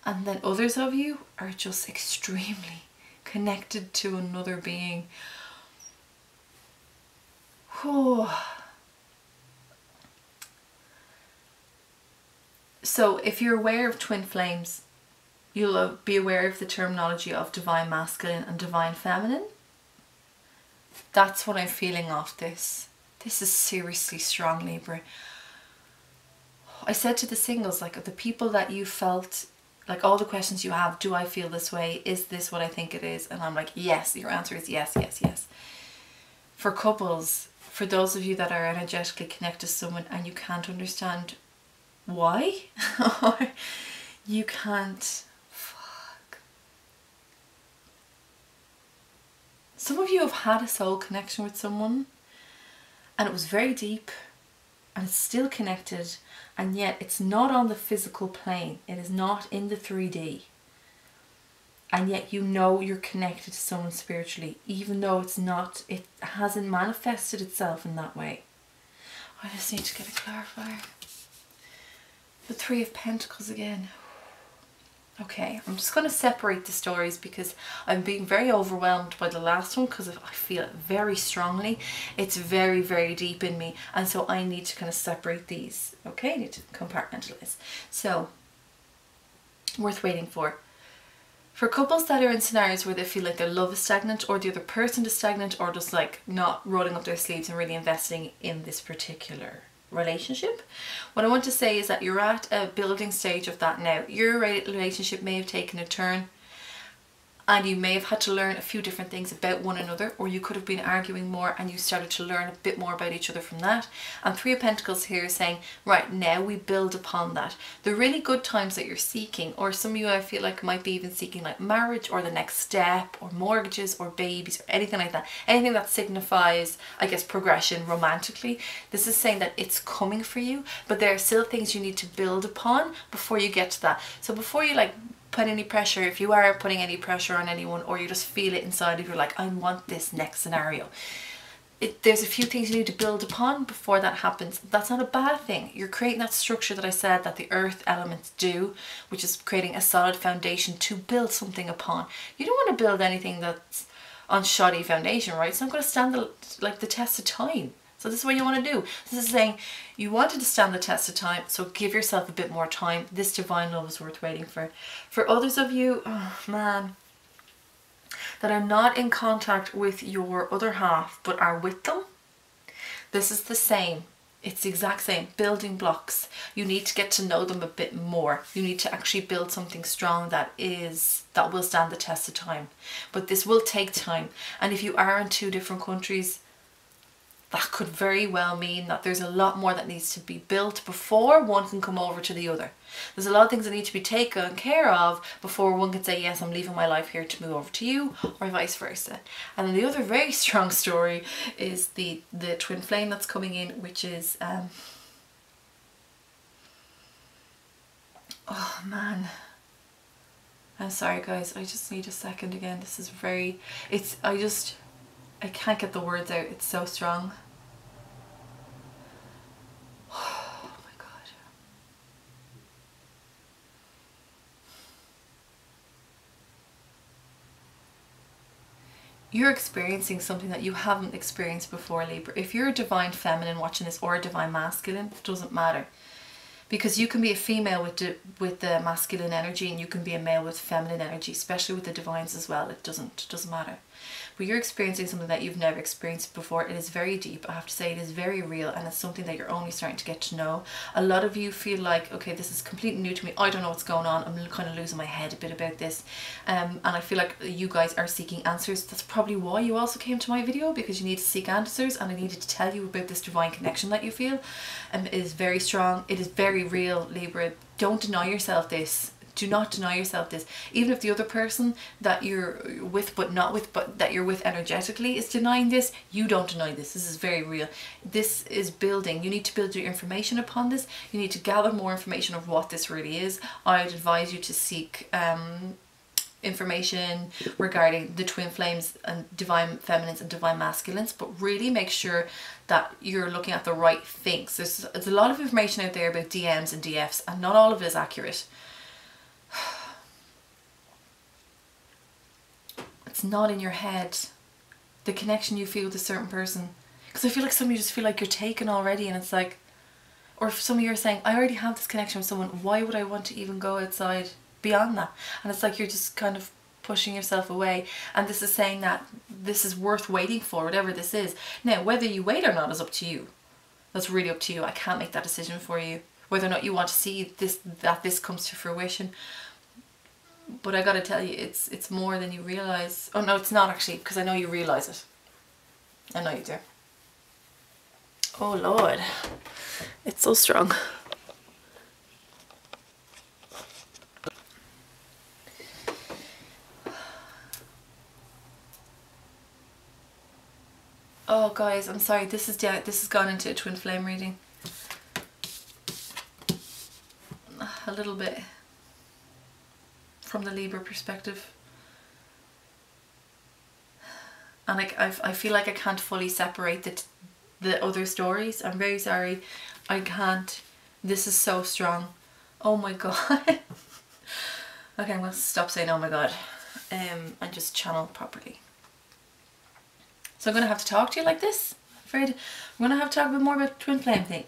And then others of you are just extremely connected to another being. Whew. So if you're aware of twin flames, you'll be aware of the terminology of divine masculine and divine feminine. That's what I'm feeling off this. This is seriously strong, Libra. I said to the singles, like the people that you felt, like all the questions you have, do I feel this way? Is this what I think it is? And I'm like, yes, your answer is yes, yes, yes. For couples, for those of you that are energetically connected to someone and you can't understand why, or you can't, some of you have had a soul connection with someone and it was very deep and it's still connected, and yet it's not on the physical plane, it is not in the 3D, and yet you know you're connected to someone spiritually, even though it's not, it hasn't manifested itself in that way. I just need to get a clarifier. The Three of Pentacles again. Okay, I'm just going to separate the stories because I'm being very overwhelmed by the last one because I feel it very strongly. It's very, very deep in me, and so I need to kind of separate these. Okay, I need to compartmentalize. So, worth waiting for. For couples that are in scenarios where they feel like their love is stagnant, or the other person is stagnant, or just like not rolling up their sleeves and really investing in this particular relationship, what I want to say is that you're at a building stage of that now. Your relationship may have taken a turn and you may have had to learn a few different things about one another, or you could have been arguing more and you started to learn a bit more about each other from that. And Three of Pentacles here is saying, right, now we build upon that. The really good times that you're seeking, or some of you I feel like might be even seeking like marriage or the next step or mortgages or babies or anything like that, anything that signifies, I guess, progression romantically. This is saying that it's coming for you, but there are still things you need to build upon before you get to that. So before you like put any pressure, if you are putting any pressure on anyone, or you just feel it inside of you like, I want this next scenario, there's a few things you need to build upon before that happens. That's not a bad thing. You're creating that structure that I said that the earth elements do, which is creating a solid foundation to build something upon. You don't want to build anything that's on shoddy foundation, right? It's not going to stand the test of time. So this is what you want to do. This is saying you wanted to stand the test of time, so give yourself a bit more time. This divine love is worth waiting for. For others of you, oh man, that are not in contact with your other half but are with them, this is the same. It's the exact same. Building blocks. You need to get to know them a bit more. You need to actually build something strong that will stand the test of time. But this will take time. And if you are in two different countries, that could very well mean that there's a lot more that needs to be built before one can come over to the other. There's a lot of things that need to be taken care of before one can say, yes, I'm leaving my life here to move over to you, or vice versa. And then the other very strong story is the twin flame that's coming in, which is, oh man. I'm sorry guys, I just need a second again. This is very, I can't get the words out. It's so strong. Oh my God. You're experiencing something that you haven't experienced before, Libra. If you're a divine feminine watching this, or a divine masculine, it doesn't matter. Because you can be a female with the masculine energy, and you can be a male with feminine energy, especially with the divines as well. It doesn't matter. But you're experiencing something that you've never experienced before. It is very deep. I have to say, it is very real, and it's something that you're only starting to get to know. A lot of you feel like, okay, this is completely new to me. I don't know what's going on. I'm kind of losing my head a bit about this. And I feel like you guys are seeking answers. That's probably why you also came to my video, because you need to seek answers, and I needed to tell you about this divine connection that you feel. It is very strong. It is very real, Libra. Don't deny yourself this. Do not deny yourself this. Even if the other person that you're with but not with, but that you're with energetically, is denying this, you don't deny this. This is very real. This is building. You need to build your information upon this. You need to gather more information of what this really is. I'd advise you to seek information regarding the twin flames and divine feminines and divine masculines, but really make sure that you're looking at the right things. There's a lot of information out there about DMs and DFs, and not all of it is accurate. It's not in your head, the connection you feel with a certain person. Because I feel like some of you just feel like you're taken already, and it's like, or if some of you are saying, I already have this connection with someone, why would I want to even go outside beyond that? And it's like you're just kind of pushing yourself away. And this is saying that this is worth waiting for, whatever this is. Now, whether you wait or not is up to you. That's really up to you. I can't make that decision for you. Whether or not you want to see this, that this comes to fruition. But I gotta tell you, it's more than you realise. Oh no, it's not actually, because I know you realise it. I know you do. Oh Lord, it's so strong. Oh guys, I'm sorry, this has gone into a twin flame reading. A little bit. From the Libra perspective, and like I feel like I can't fully separate the other stories. I'm very sorry, I can't. This is so strong. Oh my God. Okay, I'm gonna stop saying oh my God, and just channel properly. So I'm gonna have to talk to you like this. I'm afraid I'm gonna have to talk a bit more about twin flame thing.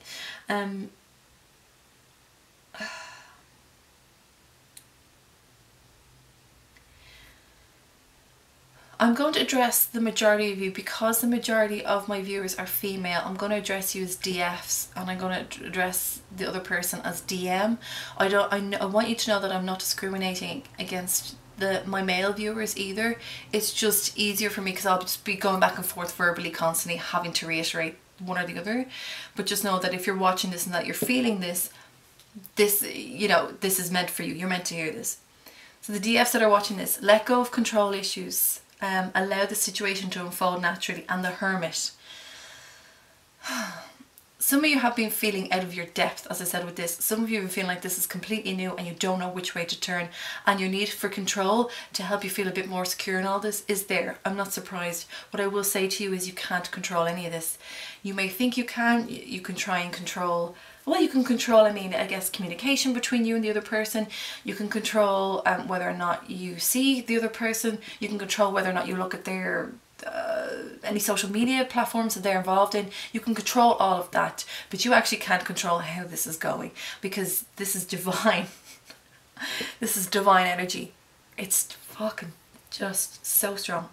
I'm going to address the majority of you, because the majority of my viewers are female. I'm going to address you as DFs, and I'm going to address the other person as DM. I want you to know that I'm not discriminating against my male viewers either. It's just easier for me because I'll just be going back and forth verbally constantly, having to reiterate one or the other. But just know that if you're watching this and that you're feeling this, you know, this is meant for you. You're meant to hear this. So the DFs that are watching this, let go of control issues. Allow the situation to unfold naturally. And the Hermit. Some of you have been feeling out of your depth, as I said with this. Some of you have been feeling like this is completely new and you don't know which way to turn. And your need for control to help you feel a bit more secure in all this is there. I'm not surprised. What I will say to you is you can't control any of this. You may think you can try and control. Well, you can control, I mean, I guess, communication between you and the other person. You can control whether or not you see the other person. You can control whether or not you look at their any social media platforms that they're involved in. You can control all of that, but you actually can't control how this is going, because this is divine. This is divine energy. It's fucking just so strong.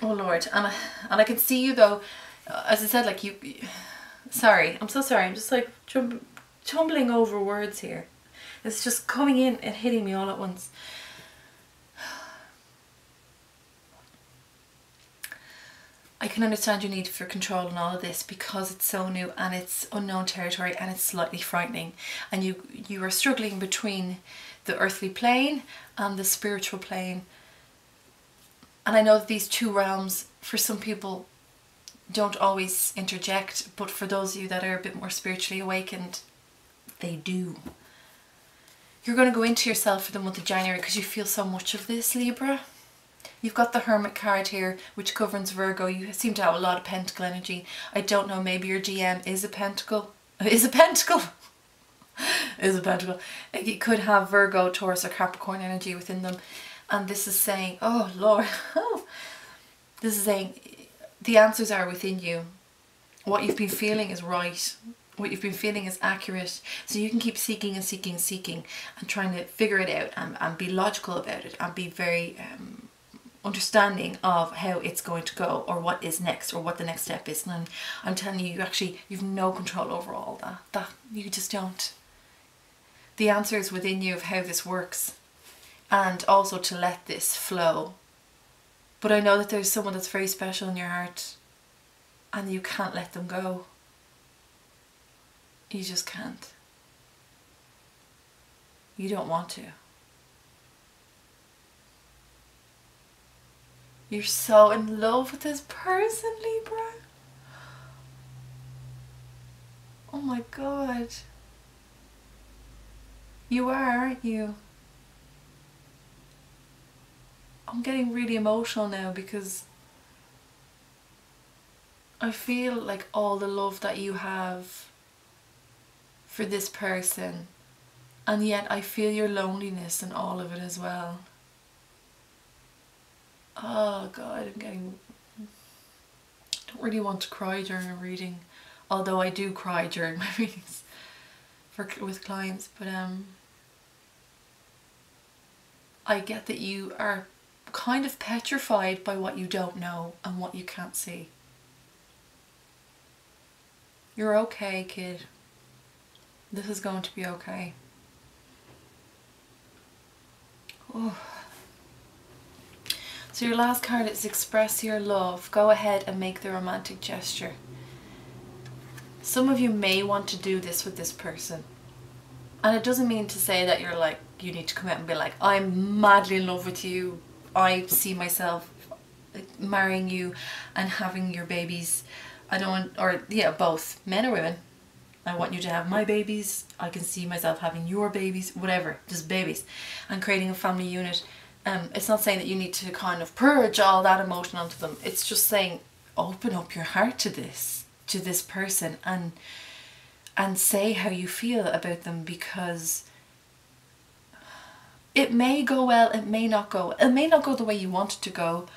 Oh Lord. And I can see you though, as I said, like Sorry, I'm so sorry. I'm just like tumbling over words here. It's just coming in and hitting me all at once. I can understand your need for control in all of this because it's so new and it's unknown territory and it's slightly frightening, and you are struggling between the earthly plane and the spiritual plane. And I know that these two realms for some people don't always interject, but for those of you that are a bit more spiritually awakened, they do. You're going to go into yourself for the month of January because you feel so much of this, Libra. You've got the Hermit card here, which governs Virgo. You seem to have a lot of pentacle energy. I don't know, maybe your GM is a pentacle. Is a pentacle. Is a pentacle. It could have Virgo, Taurus or Capricorn energy within them. And this is saying, oh Lord, this is saying the answers are within you. What you've been feeling is right. What you've been feeling is accurate. So you can keep seeking and seeking and seeking and trying to figure it out and be logical about it and be very understanding of how it's going to go or what is next or what the next step is. And I'm telling you, you've no control over all that you just don't. The answer is within you of how this works, and also to let this flow. But I know that there's someone that's very special in your heart and you can't let them go. You just can't. You don't want to. You're so in love with this person, Libra. Oh my God. You are, aren't you? I'm getting really emotional now because I feel like all the love that you have for this person, and yet I feel your loneliness and all of it as well. Oh God, I don't really want to cry during a reading, although I do cry during my readings with clients, but I get that you are kind of petrified by what you don't know and what you can't see. You're okay, kid. This is going to be okay. Oh. So your last card is express your love. Go ahead and make the romantic gesture. Some of you may want to do this with this person. And it doesn't mean to say that you're like, you need to come out and be like, I'm madly in love with you. I see myself marrying you and having your babies. I don't want, or yeah, both, men or women. I want you to have my babies. I can see myself having your babies, whatever, just babies, and creating a family unit. It's not saying that you need to kind of purge all that emotion onto them. It's just saying open up your heart to this person, and say how you feel about them, because it may go well, it may not go. It may not go the way you want it to go,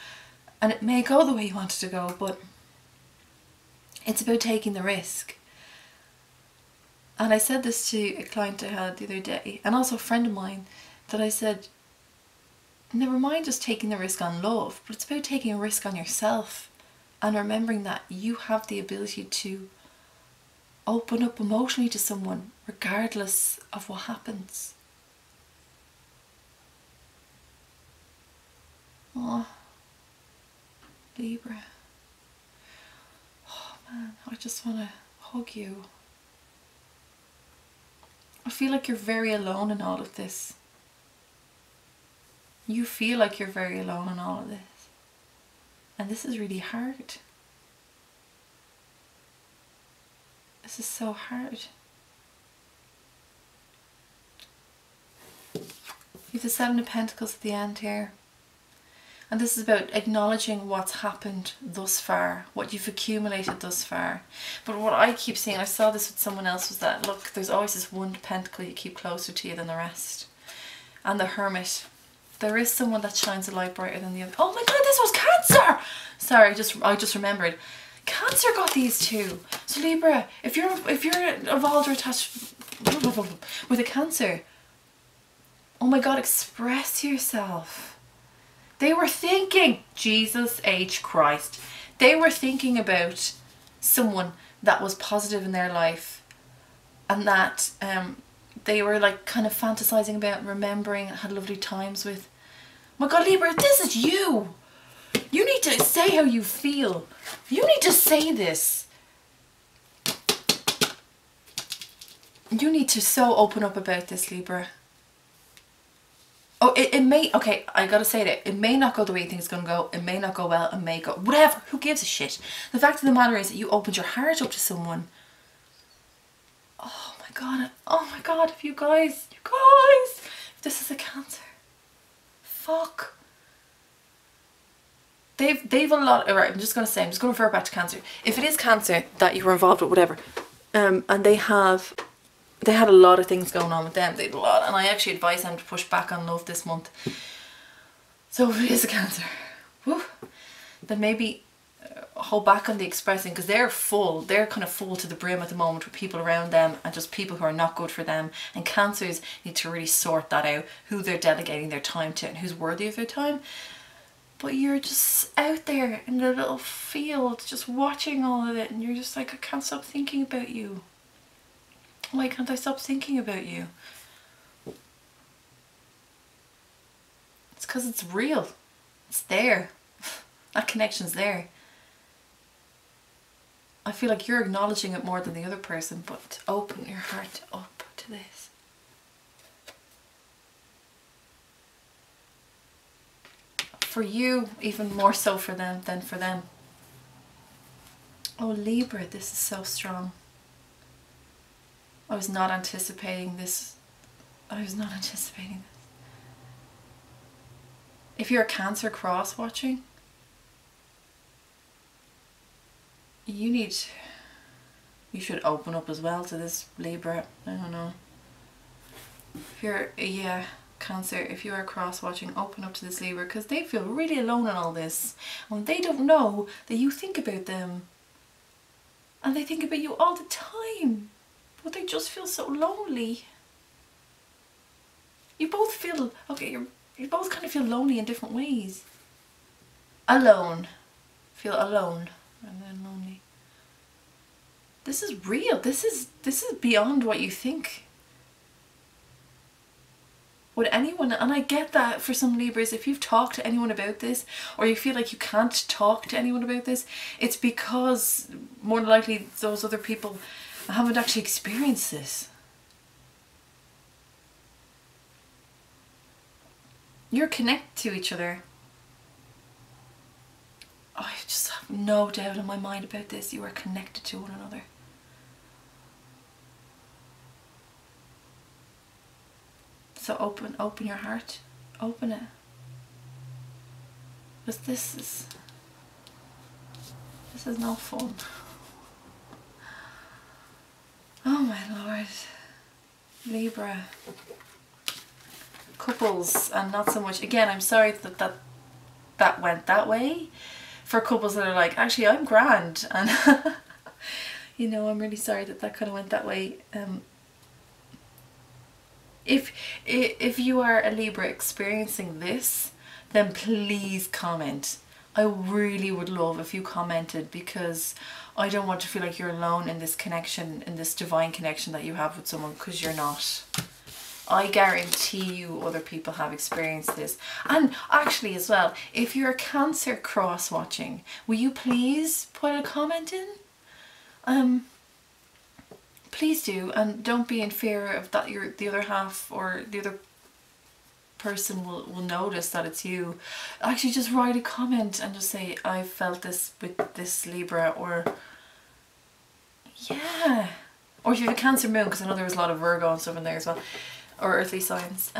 and it may go the way you want it to go, but it's about taking the risk. And I said this to a client I had the other day, and also a friend of mine, that I said, never mind just taking the risk on love, but it's about taking a risk on yourself and remembering that you have the ability to open up emotionally to someone regardless of what happens. Oh, Libra. Oh man, I just want to hug you. I feel like you're very alone in all of this. You feel like you're very alone in all of this. And this is really hard. This is so hard. You have the Seven of Pentacles at the end here. And this is about acknowledging what's happened thus far, what you've accumulated thus far. But what I keep seeing, I saw this with someone else, was that, look, there's always this one pentacle you keep closer to you than the rest. And the Hermit. There is someone that shines a light brighter than the other. Oh my God, this was Cancer! Sorry, I just remembered. Cancer got these two. So Libra, if you're involved or attached with a Cancer, oh my God, express yourself. They were thinking, Jesus H. Christ, they were thinking about someone that was positive in their life, and that they were like kind of fantasizing about, remembering, had lovely times with. My God, Libra, this is you. You need to say how you feel. You need to say this. You need to so open up about this, Libra. Oh, it may, okay, I gotta say that. It may not go the way you think it's gonna go. It may not go well. It may go, whatever. Who gives a shit? The fact of the matter is that you opened your heart up to someone. Oh my God, if you guys, if this is a Cancer. Fuck. They've a lot, alright, I'm just gonna refer back to Cancer. If it is Cancer that you were involved with, whatever, and they had a lot of things going on with them. They had a lot, and I actually advise them to push back on love this month. So if it is a Cancer, whew, then maybe hold back on the expressing, because they're kind of full to the brim at the moment with people around them and just people who are not good for them. And Cancers need to really sort that out, who they're delegating their time to and who's worthy of their time. But you're just out there in the little field just watching all of it, and you're just like, I can't stop thinking about you. Why can't I stop thinking about you? It's because it's real. It's there. That connection's there. I feel like you're acknowledging it more than the other person, but open your heart up to this. For you, even more so for them than for them. Oh, Libra, this is so strong. I was not anticipating this. I was not anticipating this. If you're a Cancer cross watching, you should open up as well to this, Libra. I don't know. If you're, yeah, Cancer, if you are cross watching, open up to this, Libra, because they feel really alone in all this. And they don't know that you think about them. And they think about you all the time. But they just feel so lonely. You both feel, okay, you both kind of feel lonely in different ways. Alone. Feel alone. And then lonely. This is real. This is beyond what you think. Would anyone, and I get that for some Libras, if you've talked to anyone about this, or you feel like you can't talk to anyone about this, it's because more than likely those other people haven't actually experienced this. You're connected to each other. I just have no doubt in my mind about this. You are connected to one another. So open your heart. Open it. Because this is no fun. Oh my Lord. Libra. Couples, and not so much, again, I'm sorry that went that way. For couples that are like, actually I'm grand, and you know, I'm really sorry that kind of went that way. If you are a Libra experiencing this, then please comment. I really would love if you commented, because I don't want to feel like you're alone in this connection, in this divine connection that you have with someone, because you're not. I guarantee you other people have experienced this. And actually as well, if you're a Cancer cross watching, will you please put a comment in? Please do, and don't be in fear of that the other half or the other person will notice that it's you. Actually just write a comment and just say, I felt this with this Libra, or yeah. Or if you have a Cancer moon, because I know there was a lot of Virgo and stuff in there as well, or earthly signs,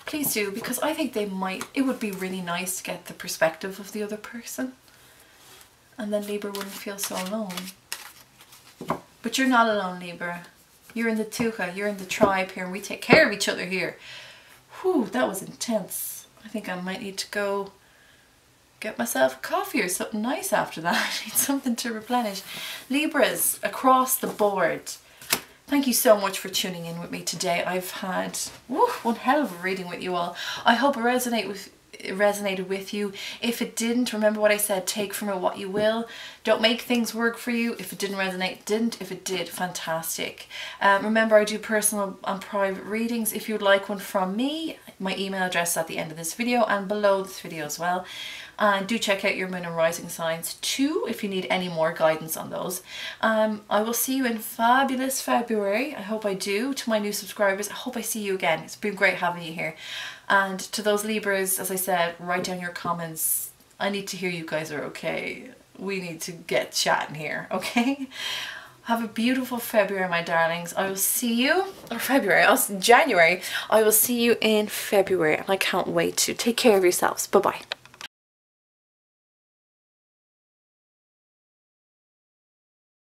please do, because I think it would be really nice to get the perspective of the other person, and then Libra wouldn't feel so alone. But you're not alone, Libra. You're in the tucha, you're in the tribe here, and we take care of each other here. Whew, that was intense. I think I might need to go get myself a coffee or something nice after that. I need something to replenish. Libras, across the board, thank you so much for tuning in with me today. I've had one hell of a reading with you all. I hope it resonated it resonated with you. If it didn't, remember what I said, take from it what you will. Don't make things work for you. If it didn't resonate, didn't. If it did, fantastic. Remember, I do personal and private readings. If you'd like one from me, my email address is at the end of this video and below this video as well. And do check out your moon and rising signs too if you need any more guidance on those. I will see you in fabulous February. I hope I do. To my new subscribers, I hope I see you again. It's been great having you here. And to those Libras, as I said, write down your comments. I need to hear you guys are okay. We need to get chatting here, okay? Have a beautiful February, my darlings. I will see you, or January. I will see you in February, and I can't wait to. Take care of yourselves. Bye-bye.